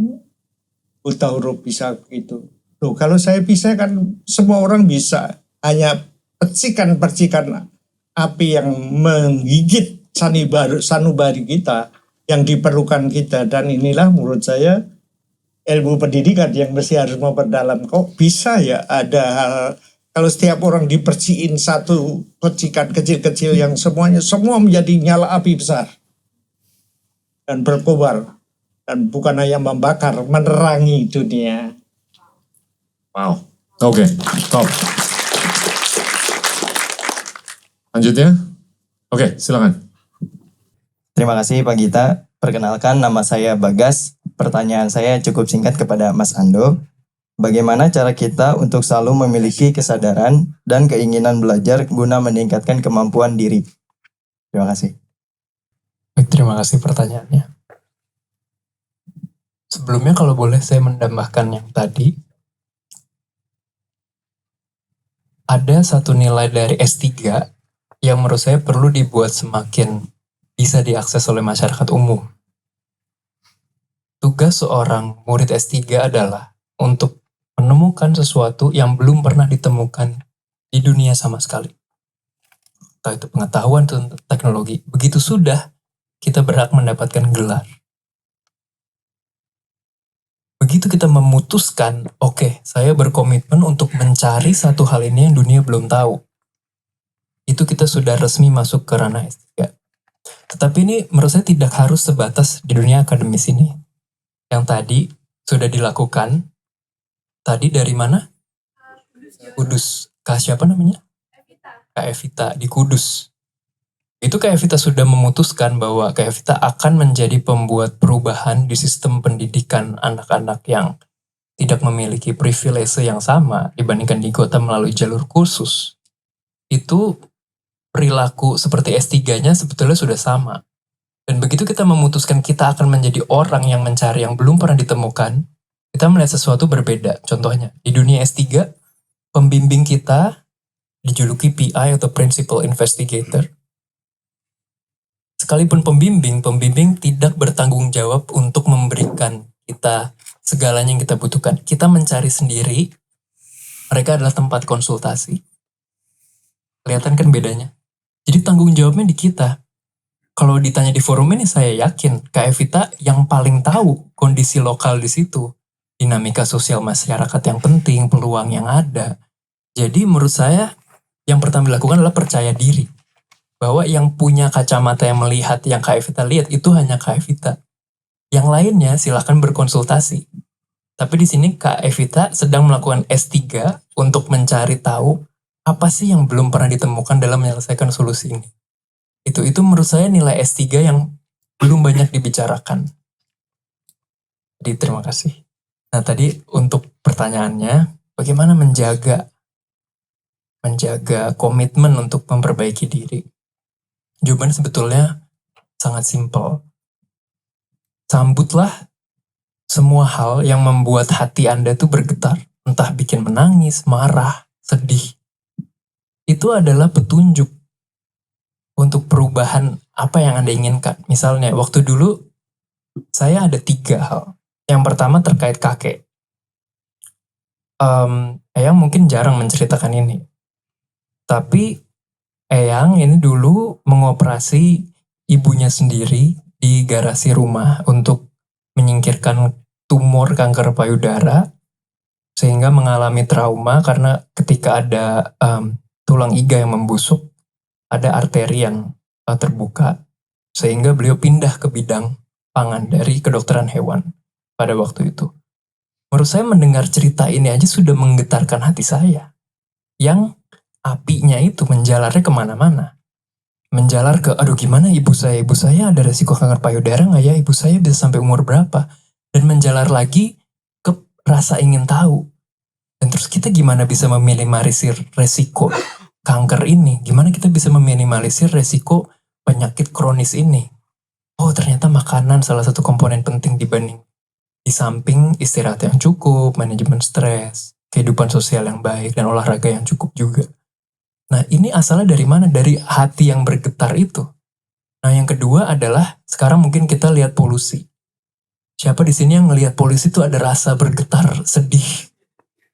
buta huruf bisa begitu? Loh, kalau saya bisa kan semua orang bisa. Hanya percikan-percikan api yang menggigit sanubari kita, yang diperlukan kita. Dan inilah menurut saya ilmu pendidikan yang mesti harus memperdalam. Kok bisa ya ada hal, kalau setiap orang dipercikin satu percikan kecil-kecil yang semua menjadi nyala api besar dan berkobar, dan bukan hanya membakar, menerangi dunia. Wow, oke, top. Lanjutnya, Oke, silakan. Terima kasih Pak Gita. Perkenalkan, nama saya Bagas. Pertanyaan saya cukup singkat kepada Mas Ando. Bagaimana cara kita untuk selalu memiliki kesadaran dan keinginan belajar guna meningkatkan kemampuan diri? Terima kasih. Baik, terima kasih pertanyaannya. Sebelumnya kalau boleh saya menambahkan yang tadi, ada satu nilai dari S3 yang menurut saya perlu dibuat semakin bisa diakses oleh masyarakat umum. Tugas seorang murid S3 adalah untuk menemukan sesuatu yang belum pernah ditemukan di dunia sama sekali. Entah itu pengetahuan tentang teknologi. Begitu sudah, kita berhak mendapatkan gelar. Begitu kita memutuskan, oke, saya berkomitmen untuk mencari satu hal ini yang dunia belum tahu. Itu kita sudah resmi masuk ke ranah S3. Tetapi ini menurut saya tidak harus sebatas di dunia akademis ini. Yang tadi sudah dilakukan, tadi dari mana? Kudus. Kak siapa namanya? Kak Evita di Kudus. Itu Kak Evita sudah memutuskan bahwa Kak Evita akan menjadi pembuat perubahan di sistem pendidikan anak-anak yang tidak memiliki privilege yang sama dibandingkan di kota melalui jalur kursus. Itu perilaku seperti S3-nya sebetulnya sudah sama. Dan begitu kita memutuskan kita akan menjadi orang yang mencari yang belum pernah ditemukan, kita melihat sesuatu berbeda. Contohnya, di dunia S3, pembimbing kita dijuluki PI atau Principal Investigator. Sekalipun pembimbing tidak bertanggung jawab untuk memberikan kita segalanya yang kita butuhkan. Kita mencari sendiri, mereka adalah tempat konsultasi. Kelihatan kan bedanya? Jadi tanggung jawabnya di kita. Kalau ditanya di forum ini, saya yakin Kak Evita yang paling tahu kondisi lokal di situ. Dinamika sosial masyarakat yang penting, peluang yang ada. Jadi menurut saya, yang pertama dilakukan adalah percaya diri. Bahwa yang punya kacamata yang melihat yang Kak Evita lihat itu hanya Kak Evita. Yang lainnya silakan berkonsultasi. Tapi di sini Kak Evita sedang melakukan S3 untuk mencari tahu apa sih yang belum pernah ditemukan dalam menyelesaikan solusi ini. Itu menurut saya nilai S3 yang belum banyak dibicarakan. Jadi terima kasih. Nah tadi untuk pertanyaannya, bagaimana menjaga komitmen untuk memperbaiki diri? Jawaban sebetulnya sangat simpel. Sambutlah semua hal yang membuat hati Anda itu bergetar. Entah bikin menangis, marah, sedih. Itu adalah petunjuk untuk perubahan apa yang Anda inginkan. Misalnya, waktu dulu saya ada 3 hal. Yang pertama terkait kakek. Eyang mungkin jarang menceritakan ini. Tapi Eyang ini dulu mengoperasi ibunya sendiri di garasi rumah untuk menyingkirkan tumor kanker payudara, sehingga mengalami trauma karena ketika ada tulang iga yang membusuk, ada arteri yang terbuka, sehingga beliau pindah ke bidang pangan dari kedokteran hewan pada waktu itu. Menurut saya mendengar cerita ini aja sudah menggetarkan hati saya. Yang apinya itu menjalarnya kemana-mana. Menjalar ke, aduh gimana ibu saya ada resiko kanker payudara nggak ya, ibu saya bisa sampai umur berapa. Dan menjalar lagi ke rasa ingin tahu. Dan terus kita gimana bisa meminimalisir resiko kanker ini? Gimana kita bisa meminimalisir resiko penyakit kronis ini? Oh ternyata makanan salah satu komponen penting dibanding. Di samping istirahat yang cukup, manajemen stres, kehidupan sosial yang baik, dan olahraga yang cukup juga. Nah ini asalnya dari mana? Dari hati yang bergetar itu. Nah yang kedua adalah, sekarang mungkin kita lihat polusi. Siapa di sini yang ngelihat polusi itu ada rasa bergetar, sedih,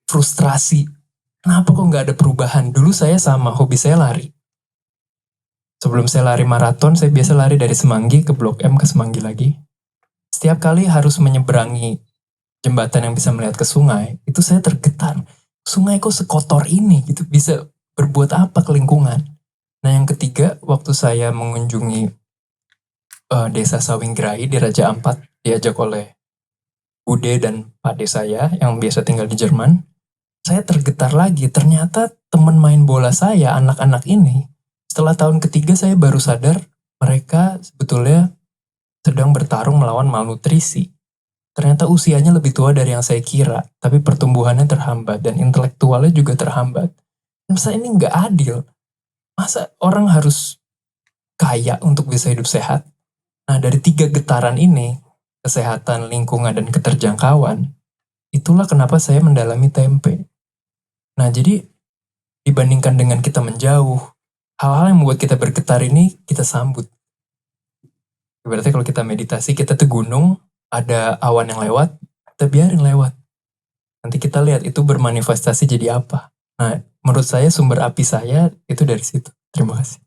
frustrasi. Kenapa kok nggak ada perubahan? Dulu saya sama, hobi saya lari. Sebelum saya lari maraton, saya biasa lari dari Semanggi ke Blok M ke Semanggi lagi. Setiap kali harus menyeberangi jembatan yang bisa melihat ke sungai, itu saya tergetar. Sungai kok sekotor ini gitu, bisa berbuat apa ke lingkungan? Nah yang ketiga, waktu saya mengunjungi desa Sawinggrai di Raja Ampat, diajak oleh Bude dan Pade saya yang biasa tinggal di Jerman, saya tergetar lagi. Ternyata teman main bola saya, anak-anak ini, Setelah tahun ketiga saya baru sadar mereka sebetulnya sedang bertarung melawan malnutrisi. Ternyata usianya lebih tua dari yang saya kira, tapi pertumbuhannya terhambat dan intelektualnya juga terhambat. Dan saya ini nggak adil. Masa orang harus kaya untuk bisa hidup sehat? Nah, dari 3 getaran ini, kesehatan, lingkungan, dan keterjangkauan, itulah kenapa saya mendalami tempe. Nah, jadi dibandingkan dengan kita menjauh, hal-hal yang membuat kita bergetar ini kita sambut. Berarti kalau kita meditasi, kita ke gunung, ada awan yang lewat, kita biarin lewat. Nanti kita lihat itu bermanifestasi jadi apa. Nah, menurut saya sumber api saya itu dari situ. Terima kasih.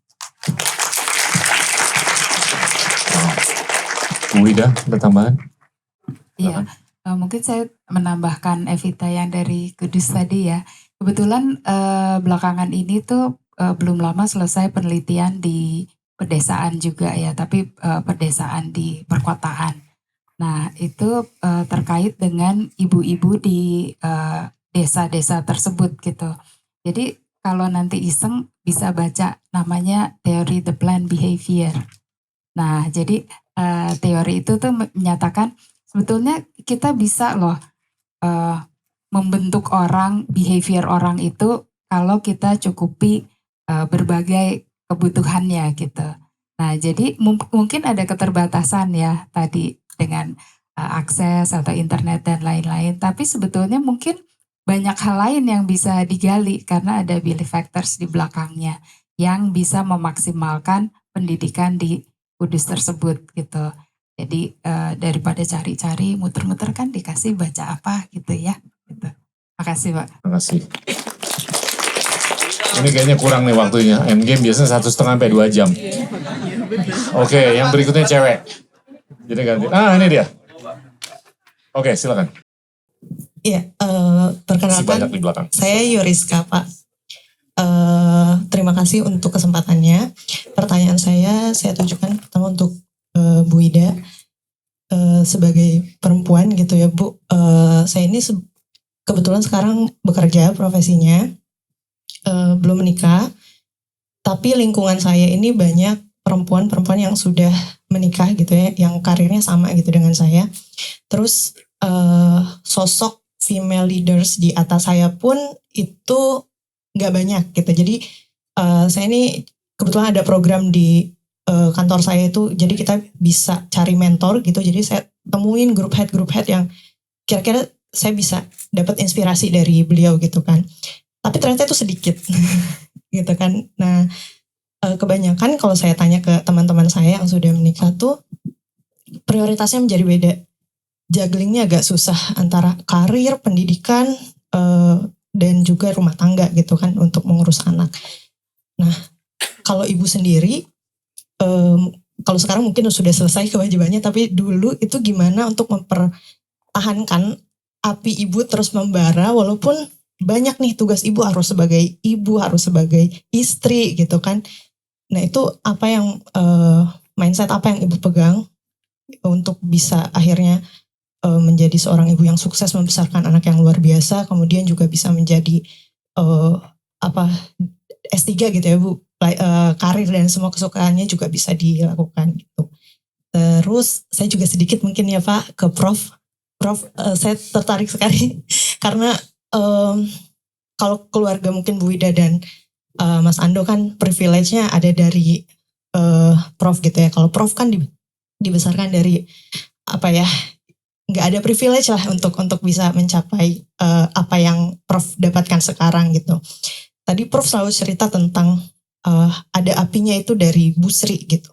Bu Wida, ada tambahan? Iya, mungkin saya menambahkan Evita yang dari Kudus tadi ya. Kebetulan belakangan ini tuh belum lama selesai penelitian di pedesaan juga ya, tapi pedesaan di perkotaan. Nah, itu terkait dengan ibu-ibu di desa-desa tersebut gitu. Jadi kalau nanti iseng bisa baca namanya teori the plant behavior. Nah, jadi teori itu tuh menyatakan sebetulnya kita bisa loh membentuk orang, behavior orang itu kalau kita cukupi berbagai kebutuhannya gitu. Nah, jadi mungkin ada keterbatasan ya tadi dengan akses atau internet dan lain-lain. Tapi sebetulnya mungkin banyak hal lain yang bisa digali karena ada belief factors di belakangnya yang bisa memaksimalkan pendidikan di Kudus tersebut gitu. Jadi daripada cari-cari muter-muter kan dikasih baca apa gitu ya. Gitu. Makasih Pak. Terima kasih. Ini kayaknya kurang nih waktunya. Endgame biasanya 1,5 sampai 2 jam. Oke, yang berikutnya cewek. Jadi ganti. Ini dia. Oke, silakan. Iya, Masih perkenalkan banyak di belakang. saya Yuriska Pak. Terima kasih untuk kesempatannya. Pertanyaan saya tujukan pertama untuk Bu Ida. Sebagai perempuan gitu ya Bu, saya ini kebetulan sekarang bekerja profesinya, belum menikah, tapi lingkungan saya ini banyak perempuan-perempuan yang sudah menikah gitu ya, yang karirnya sama gitu dengan saya. Terus sosok female leaders di atas saya pun itu nggak banyak gitu. Jadi saya ini kebetulan ada program di kantor saya itu, jadi kita bisa cari mentor gitu. Jadi saya temuin grup head yang kira-kira saya bisa dapat inspirasi dari beliau gitu kan. Tapi ternyata itu sedikit gitu kan. Nah kebanyakan kalau saya tanya ke teman-teman saya yang sudah menikah tuh prioritasnya menjadi beda. Jugglingnya agak susah antara karir, pendidikan, dan juga rumah tangga gitu kan untuk mengurus anak. Nah kalau ibu sendiri, kalau sekarang mungkin sudah selesai kewajibannya, tapi dulu itu gimana untuk mempertahankan api ibu terus membara walaupun banyak nih tugas ibu, harus sebagai ibu, harus sebagai istri gitu kan. Nah itu apa yang mindset apa yang ibu pegang untuk bisa akhirnya menjadi seorang ibu yang sukses membesarkan anak yang luar biasa, kemudian juga bisa menjadi S3 gitu ya Bu, karir dan semua kesukaannya juga bisa dilakukan gitu. Terus saya juga sedikit mungkin ya Pak ke Prof, saya tertarik sekali karena kalau keluarga mungkin Bu Wida dan Mas Ando kan privilege-nya ada dari Prof gitu ya. Kalau Prof kan dibesarkan dari nggak ada privilege lah untuk bisa mencapai apa yang Prof dapatkan sekarang gitu. Tadi Prof selalu cerita tentang ada apinya itu dari Bu Sri gitu.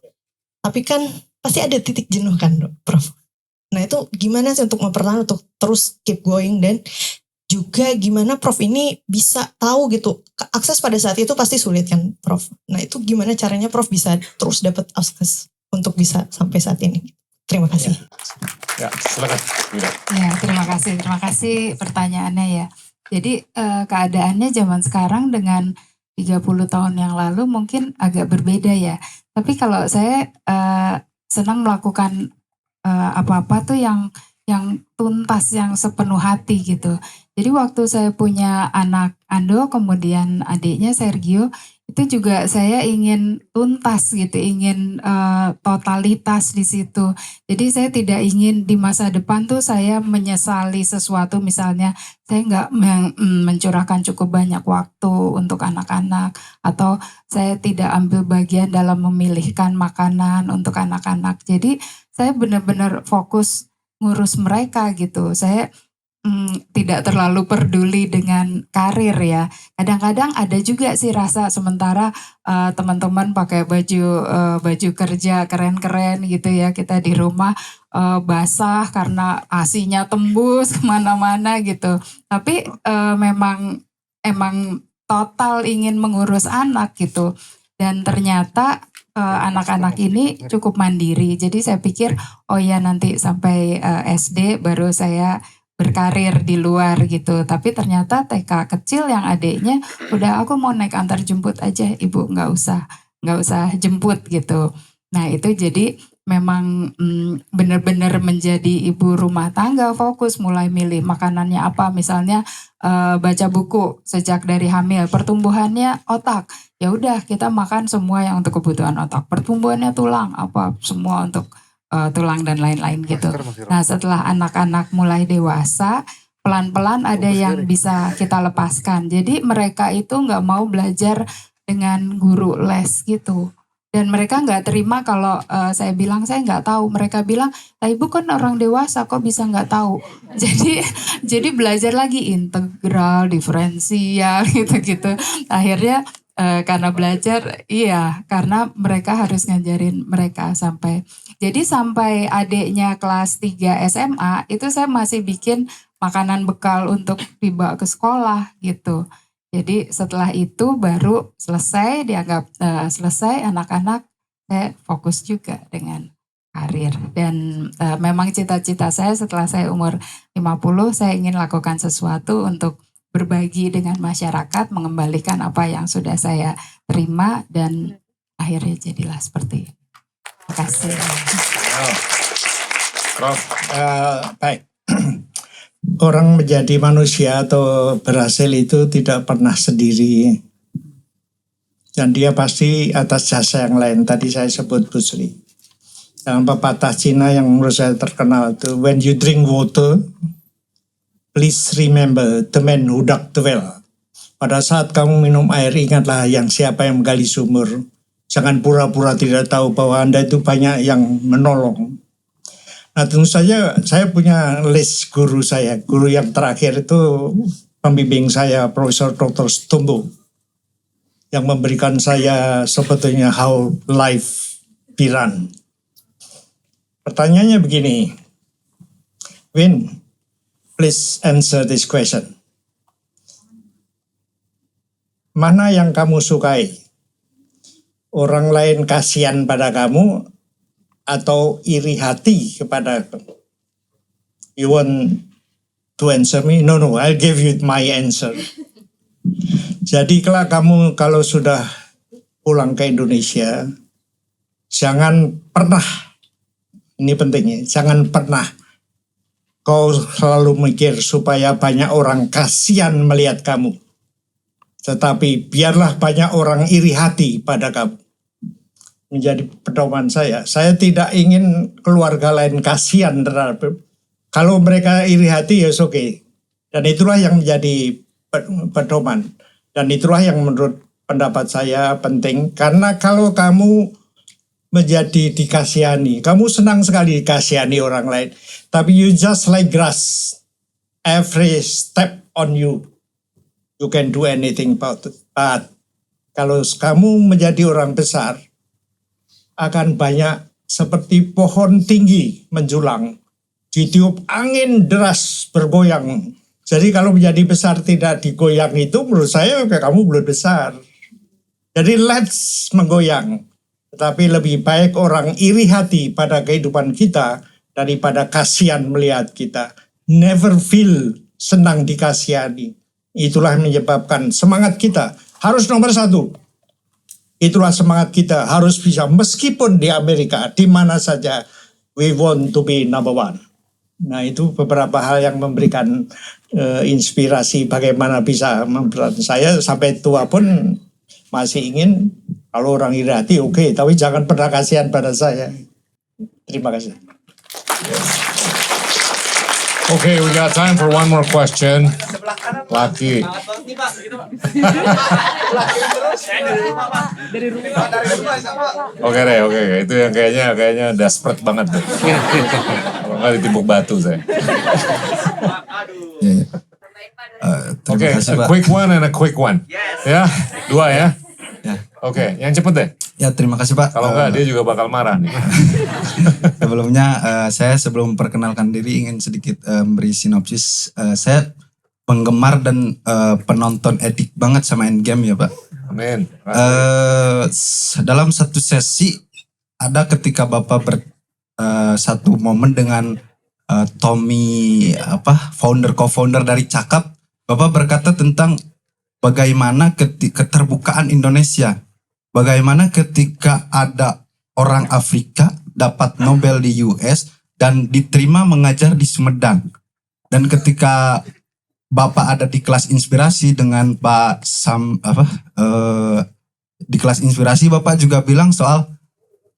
Tapi kan pasti ada titik jenuh kan Prof. Nah itu gimana sih untuk mempertahankan, untuk terus keep going, dan juga gimana Prof ini bisa tahu gitu, akses pada saat itu pasti sulit kan Prof. Nah itu gimana caranya Prof bisa terus dapat akses untuk bisa sampai saat ini. Terima kasih. Ya, silakan. Ya, terima kasih pertanyaannya ya. Jadi keadaannya zaman sekarang dengan 30 tahun yang lalu mungkin agak berbeda ya. Tapi kalau saya senang melakukan apa-apa tuh yang yang tuntas, yang sepenuh hati gitu. Jadi waktu saya punya anak Ando, kemudian adiknya Sergio, itu juga saya ingin tuntas gitu, ingin totalitas di situ. Jadi saya tidak ingin di masa depan tuh saya menyesali sesuatu, misalnya saya nggak mencurahkan cukup banyak waktu untuk anak-anak, atau saya tidak ambil bagian dalam memilihkan makanan untuk anak-anak. Jadi saya benar-benar fokus ngurus mereka gitu. Saya tidak terlalu peduli dengan karir ya. Kadang-kadang ada juga sih rasa sementara teman-teman pakai baju kerja keren-keren gitu ya. Kita di rumah basah karena AC-nya tembus kemana-mana gitu. Tapi emang total ingin mengurus anak gitu. Dan ternyata anak-anak ini cukup mandiri. Jadi saya pikir oh ya nanti sampai SD baru saya berkarir di luar gitu. Tapi ternyata TK kecil yang adiknya udah aku mau naik antar jemput aja ibu, nggak usah jemput gitu. Nah itu jadi memang benar-benar menjadi ibu rumah tangga, fokus mulai milih makanannya apa, misalnya baca buku sejak dari hamil, pertumbuhannya otak, ya udah kita makan semua yang untuk kebutuhan otak, pertumbuhannya tulang apa semua untuk tulang dan lain-lain gitu. Nah setelah anak-anak mulai dewasa, pelan-pelan ada yang bisa kita lepaskan. Jadi mereka itu nggak mau belajar dengan guru les gitu. Dan mereka nggak terima kalau saya bilang saya nggak tahu. Mereka bilang, lah ibu kan orang dewasa kok bisa nggak tahu. Jadi belajar lagi integral, diferensial gitu-gitu. Akhirnya karena belajar, iya karena mereka harus ngajarin mereka sampai. Jadi sampai adiknya kelas 3 SMA itu saya masih bikin makanan bekal untuk dibawa ke sekolah gitu. Jadi setelah itu baru selesai, dianggap selesai anak-anak, saya fokus juga dengan karir. Dan memang cita-cita saya setelah saya umur 50, saya ingin lakukan sesuatu untuk berbagi dengan masyarakat, mengembalikan apa yang sudah saya terima, dan akhirnya jadilah seperti ini. Terima kasih. Prof. Baik. Orang menjadi manusia atau berhasil itu tidak pernah sendiri. Dan dia pasti atas jasa yang lain. Tadi saya sebut Bruce Lee. Dalam pepatah Cina yang menurut saya terkenal itu, when you drink water, please remember the man who dug the well. Pada saat kamu minum air, ingatlah yang siapa yang menggali sumur. Jangan pura-pura tidak tahu bahwa Anda itu banyak yang menolong. Nah tentu saja saya punya list guru saya. Guru yang terakhir itu pembimbing saya, Profesor Dr. Stumbo. Yang memberikan saya sebetulnya how life be run. Pertanyaannya begini. Win, please answer this question. Mana yang kamu sukai? Orang lain kasihan pada kamu atau iri hati kepada kamu? You want to answer me? No, I'll give you my answer. Jadi kamu kalau sudah pulang ke Indonesia, jangan pernah, ini pentingnya, jangan pernah kau selalu mikir supaya banyak orang kasihan melihat kamu. Tetapi biarlah banyak orang iri hati pada kamu. Menjadi pedoman saya. Saya tidak ingin keluarga lain kasihan terhadap. Kalau mereka iri hati ya oke. Dan itulah yang menjadi pedoman. Dan itulah yang menurut pendapat saya penting. Karena kalau kamu menjadi dikasihani, kamu senang sekali dikasihani orang lain. Tapi you just like grass. Every step on you. You can do anything about it. But kalau kamu menjadi orang besar, akan banyak seperti pohon tinggi menjulang, ditiup angin deras bergoyang. Jadi kalau menjadi besar tidak digoyang itu menurut saya kamu belum besar. Jadi let's menggoyang. Tetapi lebih baik orang iri hati pada kehidupan kita daripada kasihan melihat kita. Never feel senang dikasihani. Itulah yang menyebabkan semangat kita harus nomor 1. Itulah semangat kita harus bisa meskipun di Amerika, di mana saja we want to be number 1. Nah itu beberapa hal yang memberikan inspirasi bagaimana bisa memperan. Saya sampai tua pun masih ingin kalau orang iri hati oke, tapi jangan pernah kasihan pada saya. Terima kasih. Okay, we got time for one more question. Laki. Oke deh, oke. Itu yang kayaknya desperate banget tuh. Kalau nggak ditimbuk batu saya. Oke, a quick one and a quick one. Ya, dua ya. Oke, yang cepet deh. Ya, terima kasih Pak. Kalau enggak dia juga bakal marah nih. Sebelumnya saya sebelum perkenalkan diri ingin sedikit beri sinopsis. Saya penggemar dan penonton edik banget sama Endgame ya Pak. Amin. Dalam satu sesi ada ketika Bapak satu momen dengan Tommy co-founder dari Cakap, Bapak berkata tentang bagaimana keterbukaan Indonesia. Bagaimana ketika ada orang Afrika dapat Nobel di US dan diterima mengajar di Sumedang. Dan ketika Bapak ada di kelas inspirasi dengan Pak di kelas inspirasi Bapak juga bilang soal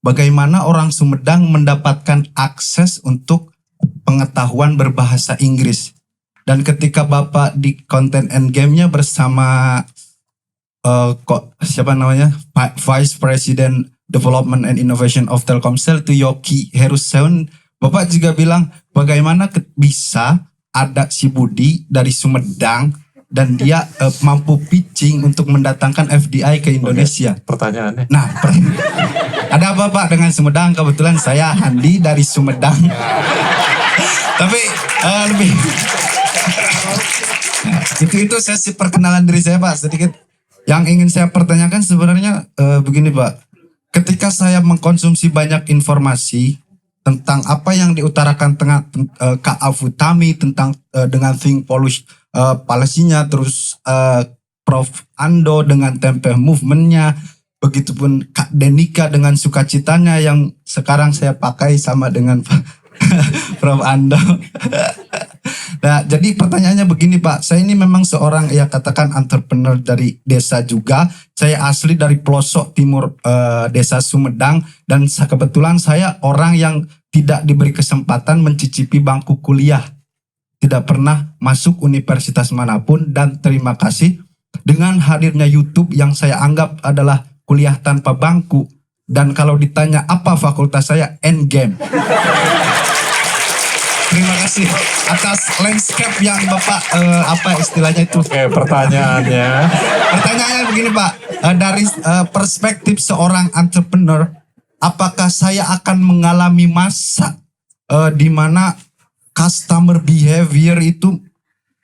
bagaimana orang Sumedang mendapatkan akses untuk pengetahuan berbahasa Inggris. Dan ketika Bapak di konten Endgame-nya bersama Vice President Development and Innovation of Telkomsel itu Yoki Heruseun, Bapak juga bilang bagaimana bisa ada si Budi dari Sumedang dan dia mampu pitching untuk mendatangkan FDI ke Indonesia. Oke, pertanyaannya. Nah, ada apa Pak dengan Sumedang? Kebetulan saya Handi dari Sumedang. Tapi lebih itu sesi perkenalan diri saya Pak. Sedikit yang ingin saya pertanyakan sebenarnya begini Pak. Ketika saya mengkonsumsi banyak informasi tentang apa yang diutarakan Kak Afutami tentang dengan Think Policy-nya, terus Prof. Ando dengan Tempe Movement-nya, begitupun Kak Denika dengan sukacitanya yang sekarang saya pakai sama dengan Prof. Ando. Nah, jadi pertanyaannya begini Pak, saya ini memang seorang ya katakan entrepreneur dari desa juga. Saya asli dari pelosok timur desa Sumedang dan kebetulan saya orang yang tidak diberi kesempatan mencicipi bangku kuliah. Tidak pernah masuk universitas manapun dan terima kasih dengan hadirnya YouTube yang saya anggap adalah kuliah tanpa bangku. Dan kalau ditanya apa fakultas saya, Endgame. Terima kasih atas landscape yang Bapak istilahnya itu. Oke, pertanyaannya. Pertanyaannya begini Pak, dari perspektif seorang entrepreneur, apakah saya akan mengalami masa di mana customer behavior itu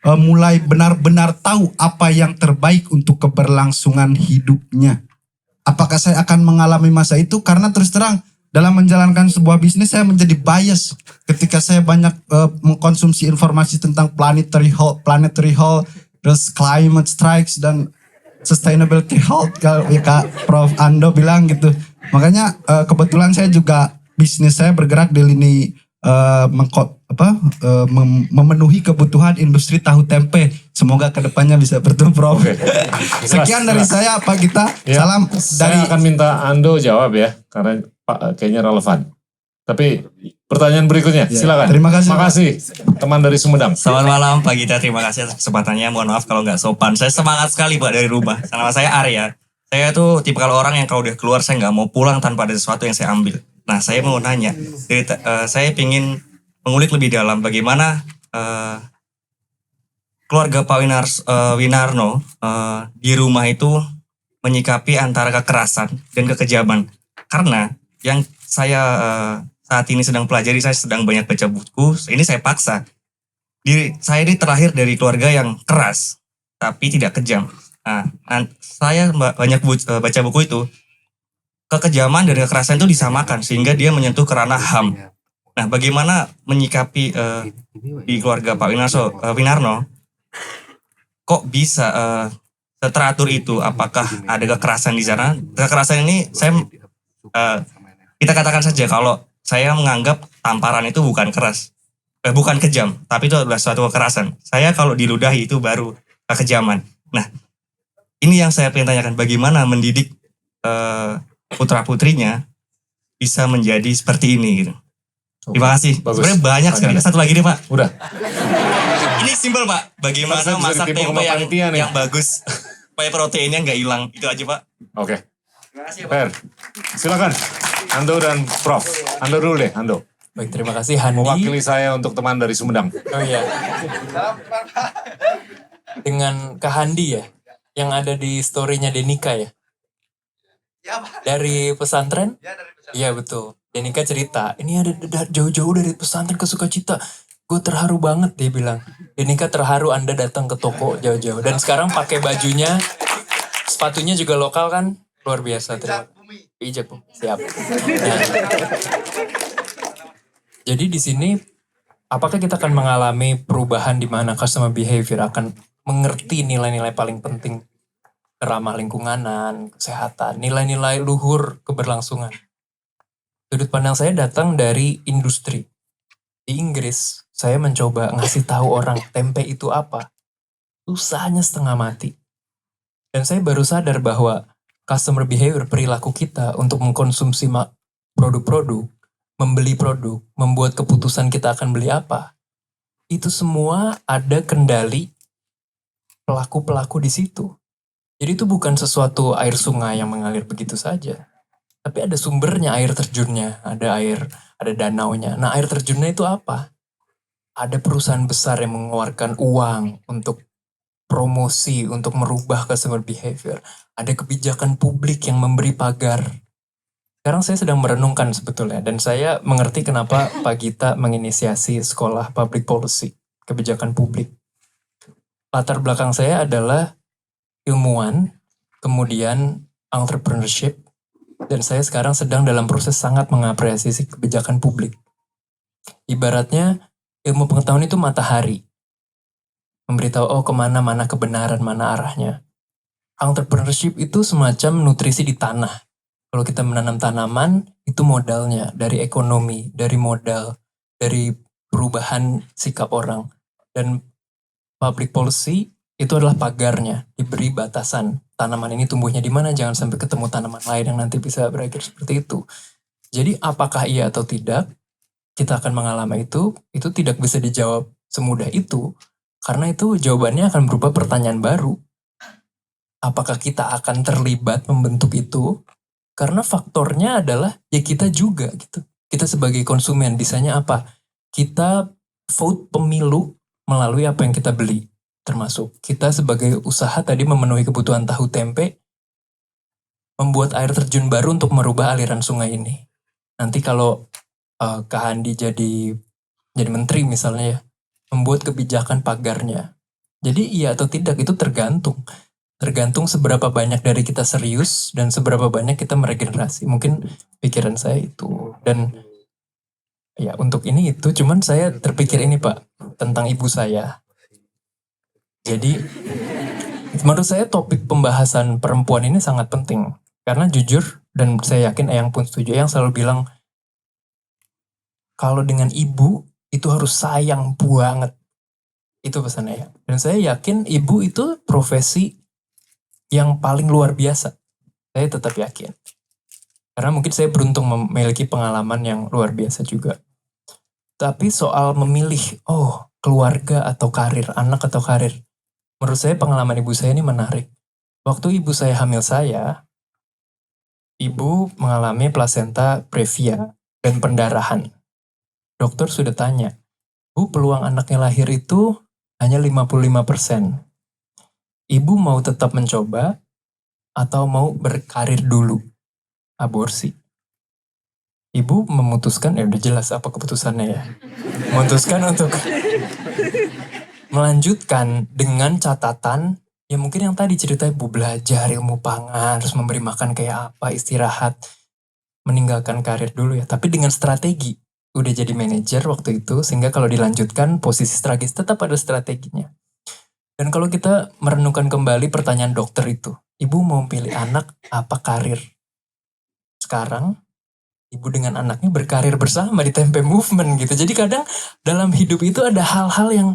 mulai benar-benar tahu apa yang terbaik untuk keberlangsungan hidupnya? Apakah saya akan mengalami masa itu? Karena terus terang dalam menjalankan sebuah bisnis saya menjadi bias ketika saya banyak mengkonsumsi informasi tentang planetary health, terus climate strikes dan sustainability health kalau ya Kak Prof. Ando bilang gitu. Makanya kebetulan saya juga bisnis saya bergerak di lini memenuhi kebutuhan industri tahu tempe. Semoga kedepannya bisa bertumbuh. Oke. Sekian dari saya Pak Gita. Ya, Salam dari. Saya akan minta Ando jawab ya, karena Pak kayaknya relevan. Tapi pertanyaan berikutnya, silakan. Terima kasih. Makasih teman dari Sumedang. Selamat malam Pak Gita, terima kasih atas kesempatannya. Mohon maaf kalau nggak sopan. Saya semangat sekali Pak dari rumah. Nama saya Arya. Saya tuh tipe kalau orang yang kalau udah keluar saya nggak mau pulang tanpa ada sesuatu yang saya ambil. Nah saya mau nanya, saya ingin mengulik lebih dalam bagaimana keluarga Pak Winarno di rumah itu menyikapi antara kekerasan dan kekejaman. Karena yang saya saat ini sedang pelajari, saya sedang banyak baca buku, ini saya paksa. Saya ini terlahir dari keluarga yang keras, tapi tidak kejam. Nah, saya banyak baca buku itu, kekejaman dan kekerasan itu disamakan, sehingga dia menyentuh ke ranah HAM. Nah, bagaimana menyikapi di keluarga Pak Winarno, kok bisa seteratur itu? Apakah ada kekerasan di sana? Kekerasan ini, kita katakan saja kalau saya menganggap tamparan itu bukan keras. bukan kejam, tapi itu adalah suatu kekerasan. Saya kalau diludahi itu baru kekejaman. Nah, ini yang saya pengen tanyakan, bagaimana mendidik putra-putrinya bisa menjadi seperti ini gitu. Terima kasih. Bagus. Sebenarnya banyak sekali. Satu lagi nih Pak. Udah. Ini simpel Pak. Bagaimana Bisa masak ditipu tempe sama panitia nih. yang bagus supaya proteinnya nggak hilang. Itu aja Pak. Oke. Terima kasih Pak. Per, silakan. Ando dan Prof. Ando dulu deh, Ando. Baik, terima kasih Handi. Mewakili saya untuk teman dari Sumedang. Oh iya. Dengan Kak Handi ya, yang ada di story-nya Denika ya. Dari pesantren? Iya betul. Denika cerita, ini ada jauh-jauh dari pesantren ke Sukacita. Gue terharu banget, dia bilang. Denika terharu Anda datang ke toko jauh-jauh. Dan sekarang pakai bajunya, sepatunya juga lokal kan? Luar biasa. Terima kasih. Pijak, Bu. Siap. Nah, jadi di sini, apakah kita akan mengalami perubahan di mana customer behavior akan mengerti nilai-nilai paling penting, ramah lingkunganan, kesehatan, nilai-nilai luhur keberlangsungan. Sudut pandang saya datang dari industri. Di Inggris, saya mencoba ngasih tahu orang tempe itu apa. Usahanya setengah mati. Dan saya baru sadar bahwa customer behavior, perilaku kita untuk mengkonsumsi produk-produk, membeli produk, membuat keputusan kita akan beli apa, itu semua ada kendali pelaku-pelaku di situ. Jadi itu bukan sesuatu air sungai yang mengalir begitu saja. Tapi ada sumbernya, air terjunnya, ada danaunya. Nah, air terjunnya itu apa? Ada perusahaan besar yang mengeluarkan uang untuk promosi, untuk merubah customer behavior. Ada kebijakan publik yang memberi pagar. Sekarang saya sedang merenungkan sebetulnya, dan saya mengerti kenapa Pak Gita menginisiasi sekolah public policy, kebijakan publik. Latar belakang saya adalah ilmuwan, kemudian entrepreneurship, dan saya sekarang sedang dalam proses sangat mengapresiasi kebijakan publik. Ibaratnya ilmu pengetahuan itu matahari. Memberitahu, oh kemana, mana kebenaran, mana arahnya. Entrepreneurship itu semacam nutrisi di tanah. Kalau kita menanam tanaman, itu modalnya dari ekonomi, dari modal, dari perubahan sikap orang. Dan public policy itu adalah pagarnya, diberi batasan. Tanaman ini tumbuhnya di mana, jangan sampai ketemu tanaman lain yang nanti bisa berakhir seperti itu. Jadi apakah iya atau tidak, kita akan mengalami itu tidak bisa dijawab semudah itu, karena itu jawabannya akan berupa pertanyaan baru. Apakah kita akan terlibat membentuk itu? Karena faktornya adalah ya kita juga gitu. Kita sebagai konsumen, bisanya apa? Kita vote pemilu melalui apa yang kita beli. Termasuk kita sebagai usaha tadi memenuhi kebutuhan tahu tempe, membuat air terjun baru untuk merubah aliran sungai ini. Nanti kalau Kak Handi jadi menteri misalnya ya, membuat kebijakan pagarnya. Jadi iya atau tidak itu tergantung. Tergantung seberapa banyak dari kita serius dan seberapa banyak kita meregenerasi. Mungkin pikiran saya itu. Dan ya untuk ini itu, cuman saya terpikir ini Pak, tentang ibu saya. Jadi menurut saya topik pembahasan perempuan ini sangat penting. Karena jujur, dan saya yakin Eyang pun setuju, Eyang selalu bilang, kalau dengan ibu itu harus sayang banget. Itu pesan Eyang. Dan saya yakin ibu itu profesi yang paling luar biasa. Saya tetap yakin. Karena mungkin saya beruntung memiliki pengalaman yang luar biasa juga. Tapi soal memilih, keluarga atau karir, anak atau karir. Menurut saya pengalaman ibu saya ini menarik. Waktu ibu saya hamil saya, ibu mengalami plasenta previa dan pendarahan. Dokter sudah tanya, Bu, peluang anaknya lahir itu hanya 55%. Ibu mau tetap mencoba atau mau berkarir dulu? Aborsi. Ibu memutuskan, ya udah jelas apa keputusannya ya. Memutuskan untuk melanjutkan dengan catatan, ya mungkin yang tadi cerita ibu belajar ilmu pangan, terus memberi makan kayak apa, istirahat, meninggalkan karir dulu ya. Tapi dengan strategi, udah jadi manajer waktu itu, sehingga kalau dilanjutkan posisi strategis tetap ada strateginya. Dan kalau kita merenungkan kembali pertanyaan dokter itu, ibu mau pilih anak apa karir? Sekarang, ibu dengan anaknya berkarir bersama di Tempe Movement gitu. Jadi kadang dalam hidup itu ada hal-hal yang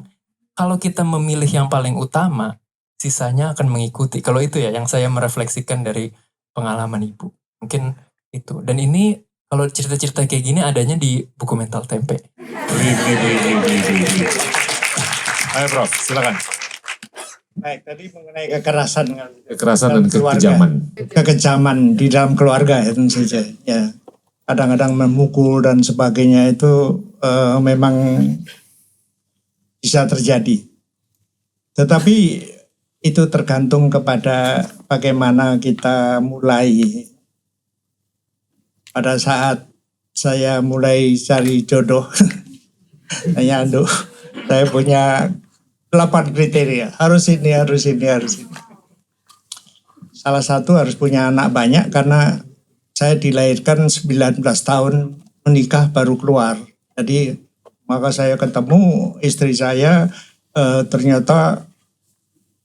kalau kita memilih yang paling utama, sisanya akan mengikuti. Kalau itu ya yang saya merefleksikan dari pengalaman ibu. Mungkin itu. Dan ini kalau cerita-cerita kayak gini adanya di buku Mental Tempe. Ayo Prof, silakan. Baik, tadi mengenai kekerasan Kekerasan dan keluarga. kekejaman. Kekejaman di dalam keluarga itu saja. Ya, kadang-kadang memukul dan sebagainya itu memang bisa terjadi. Tetapi itu tergantung kepada bagaimana kita mulai. Pada saat saya mulai cari jodoh, tanya Ando, saya punya 8 kriteria, harus ini. Salah satu harus punya anak banyak karena saya dilahirkan 19 tahun menikah baru keluar. Jadi maka saya ketemu istri saya ternyata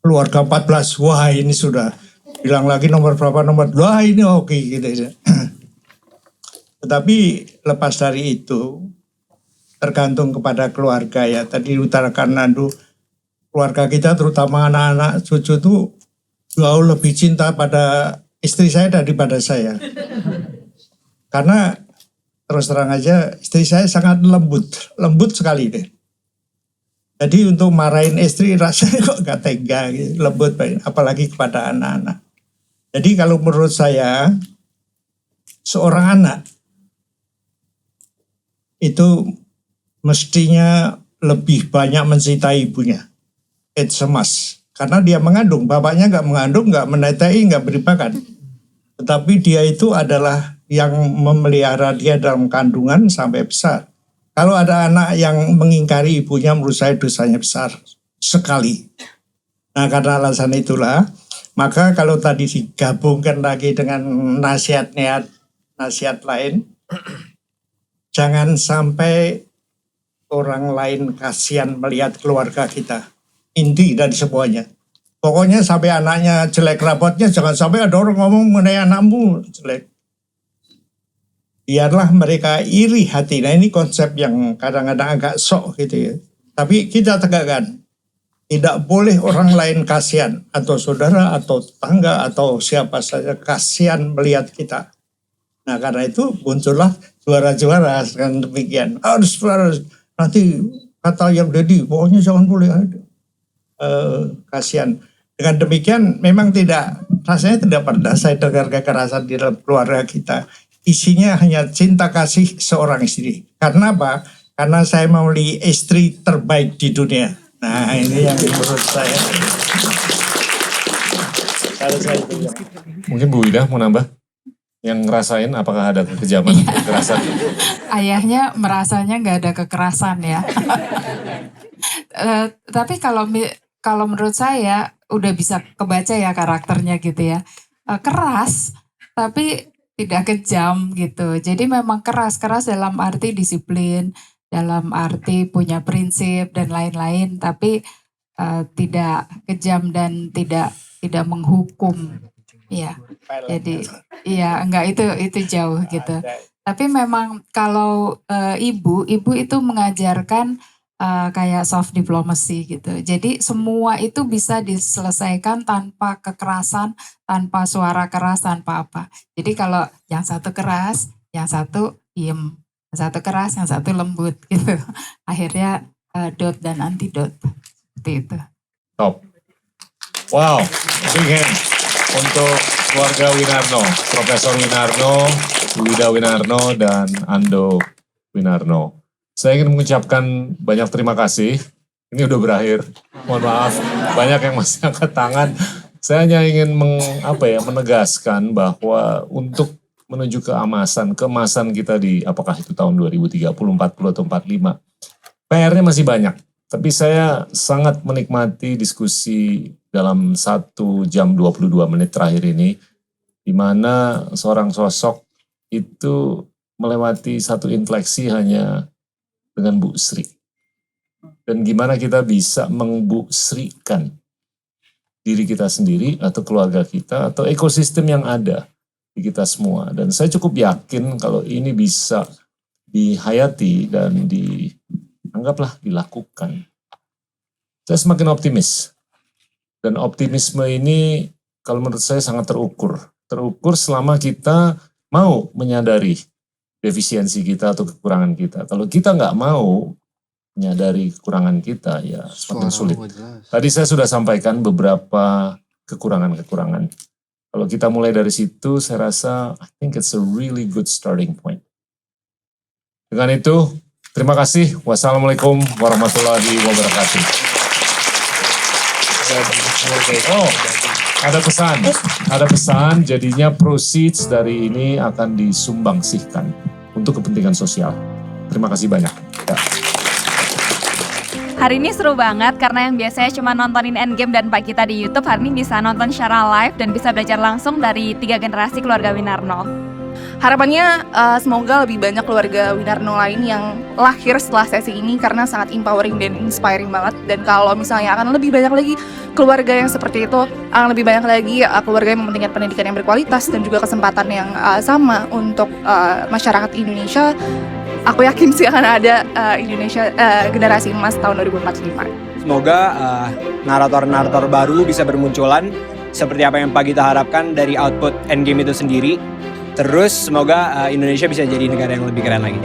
keluarga 14. Wah ini sudah bilang lagi nomor berapa wah ini oke gitu. Tetapi lepas dari itu tergantung kepada keluarga ya. Tadi diutarakan Nandu, keluarga kita terutama anak-anak cucu itu jauh lebih cinta pada istri saya daripada saya. Karena terus terang aja istri saya sangat lembut sekali deh. Jadi untuk marahin istri rasanya kok gak tega gitu, lembut apalagi kepada anak-anak. Jadi kalau menurut saya seorang anak itu mestinya lebih banyak mencintai ibunya. It's a must. Karena dia mengandung, bapaknya nggak mengandung, nggak menetai, nggak beri makan. Tetapi dia itu adalah yang memelihara dia dalam kandungan sampai besar. Kalau ada anak yang mengingkari ibunya, menurut saya dosanya besar sekali. Nah karena alasan itulah, maka kalau tadi digabungkan lagi dengan nasihat lain, jangan sampai orang lain kasihan melihat keluarga kita. Inti dari semuanya. Pokoknya sampai anaknya jelek rapotnya, jangan sampai ada orang ngomong mengenai anakmu jelek. Biarlah mereka iri hati. Nah ini konsep yang kadang-kadang agak sok gitu ya. Tapi kita tegakkan. Tidak boleh orang lain kasihan. Atau saudara, atau tetangga, atau siapa saja kasihan melihat kita. Nah karena itu muncullah juara-juara dengan demikian. Harus nanti kata yang Dedi, pokoknya jangan boleh ada. Kasihan. Dengan demikian memang rasanya tidak pernah saya dengar kekerasan di dalam keluarga kita. Isinya hanya cinta kasih seorang istri. Karena apa? Karena saya memilih istri terbaik di dunia. Nah ini yang menurut saya. Kalau saya itu ya. Mungkin Bu Ida mau nambah? Yang ngerasain apakah ada kekejaman, kekerasan? Ayahnya merasanya nggak ada kekerasan ya. Tapi kalau menurut saya udah bisa kebaca ya karakternya gitu ya. Keras tapi tidak kejam gitu. Jadi memang keras dalam arti disiplin, dalam arti punya prinsip dan lain-lain, tapi tidak kejam dan tidak menghukum. Ya. Jadi iya enggak itu jauh gitu. Tapi memang kalau ibu itu mengajarkan kayak soft diplomacy gitu. Jadi semua itu bisa diselesaikan tanpa kekerasan, tanpa suara keras, tanpa apa. Jadi kalau yang satu keras, yang satu diem. Yang satu keras, yang satu lembut gitu. Akhirnya dot dan antidot. Seperti itu. Top. Wow, big hand untuk keluarga Winarno, Profesor Winarno, Wida Winarno, dan Ando Winarno. Saya ingin mengucapkan banyak terima kasih. Ini udah berakhir. Mohon maaf, banyak yang masih angkat tangan. Saya hanya ingin menegaskan bahwa untuk menuju keemasan kita di apakah itu tahun 2030, 40 atau 45. PR-nya masih banyak. Tapi saya sangat menikmati diskusi dalam 1 jam 22 menit terakhir ini, di mana seorang sosok itu melewati satu infleksi hanya dengan Bu Sri. Dan gimana kita bisa mengbusrikan diri kita sendiri atau keluarga kita atau ekosistem yang ada di kita semua. Dan saya cukup yakin kalau ini bisa dihayati dan anggaplah dilakukan. Saya semakin optimis. Dan optimisme ini kalau menurut saya sangat terukur. Terukur selama kita mau menyadari defisiensi kita atau kekurangan kita. Kalau kita nggak mau menyadari kekurangan kita, ya semakin sulit. Tadi saya sudah sampaikan beberapa kekurangan-kekurangan. Kalau kita mulai dari situ, saya rasa I think it's a really good starting point. Dengan itu, terima kasih. Wassalamualaikum warahmatullahi wabarakatuh. Oh, ada pesan. Jadinya proceeds dari ini akan disumbangsikan untuk kepentingan sosial. Terima kasih banyak. Ya. Hari ini seru banget karena yang biasanya cuma nontonin Endgame dan Pak Kita di YouTube, hari ini bisa nonton secara live dan bisa belajar langsung dari 3 generasi keluarga Winarno. Harapannya semoga lebih banyak keluarga Winarno lain yang lahir setelah sesi ini karena sangat empowering dan inspiring banget. Dan kalau misalnya akan lebih banyak lagi keluarga yang seperti itu, akan lebih banyak lagi keluarga yang mementingkan pendidikan yang berkualitas dan juga kesempatan yang sama untuk masyarakat Indonesia. Aku yakin sih akan ada Indonesia generasi emas tahun 2045. Semoga narator-narator baru bisa bermunculan seperti apa yang Pak Gita harapkan dari output Endgame itu sendiri. Terus semoga Indonesia bisa jadi negara yang lebih keren lagi.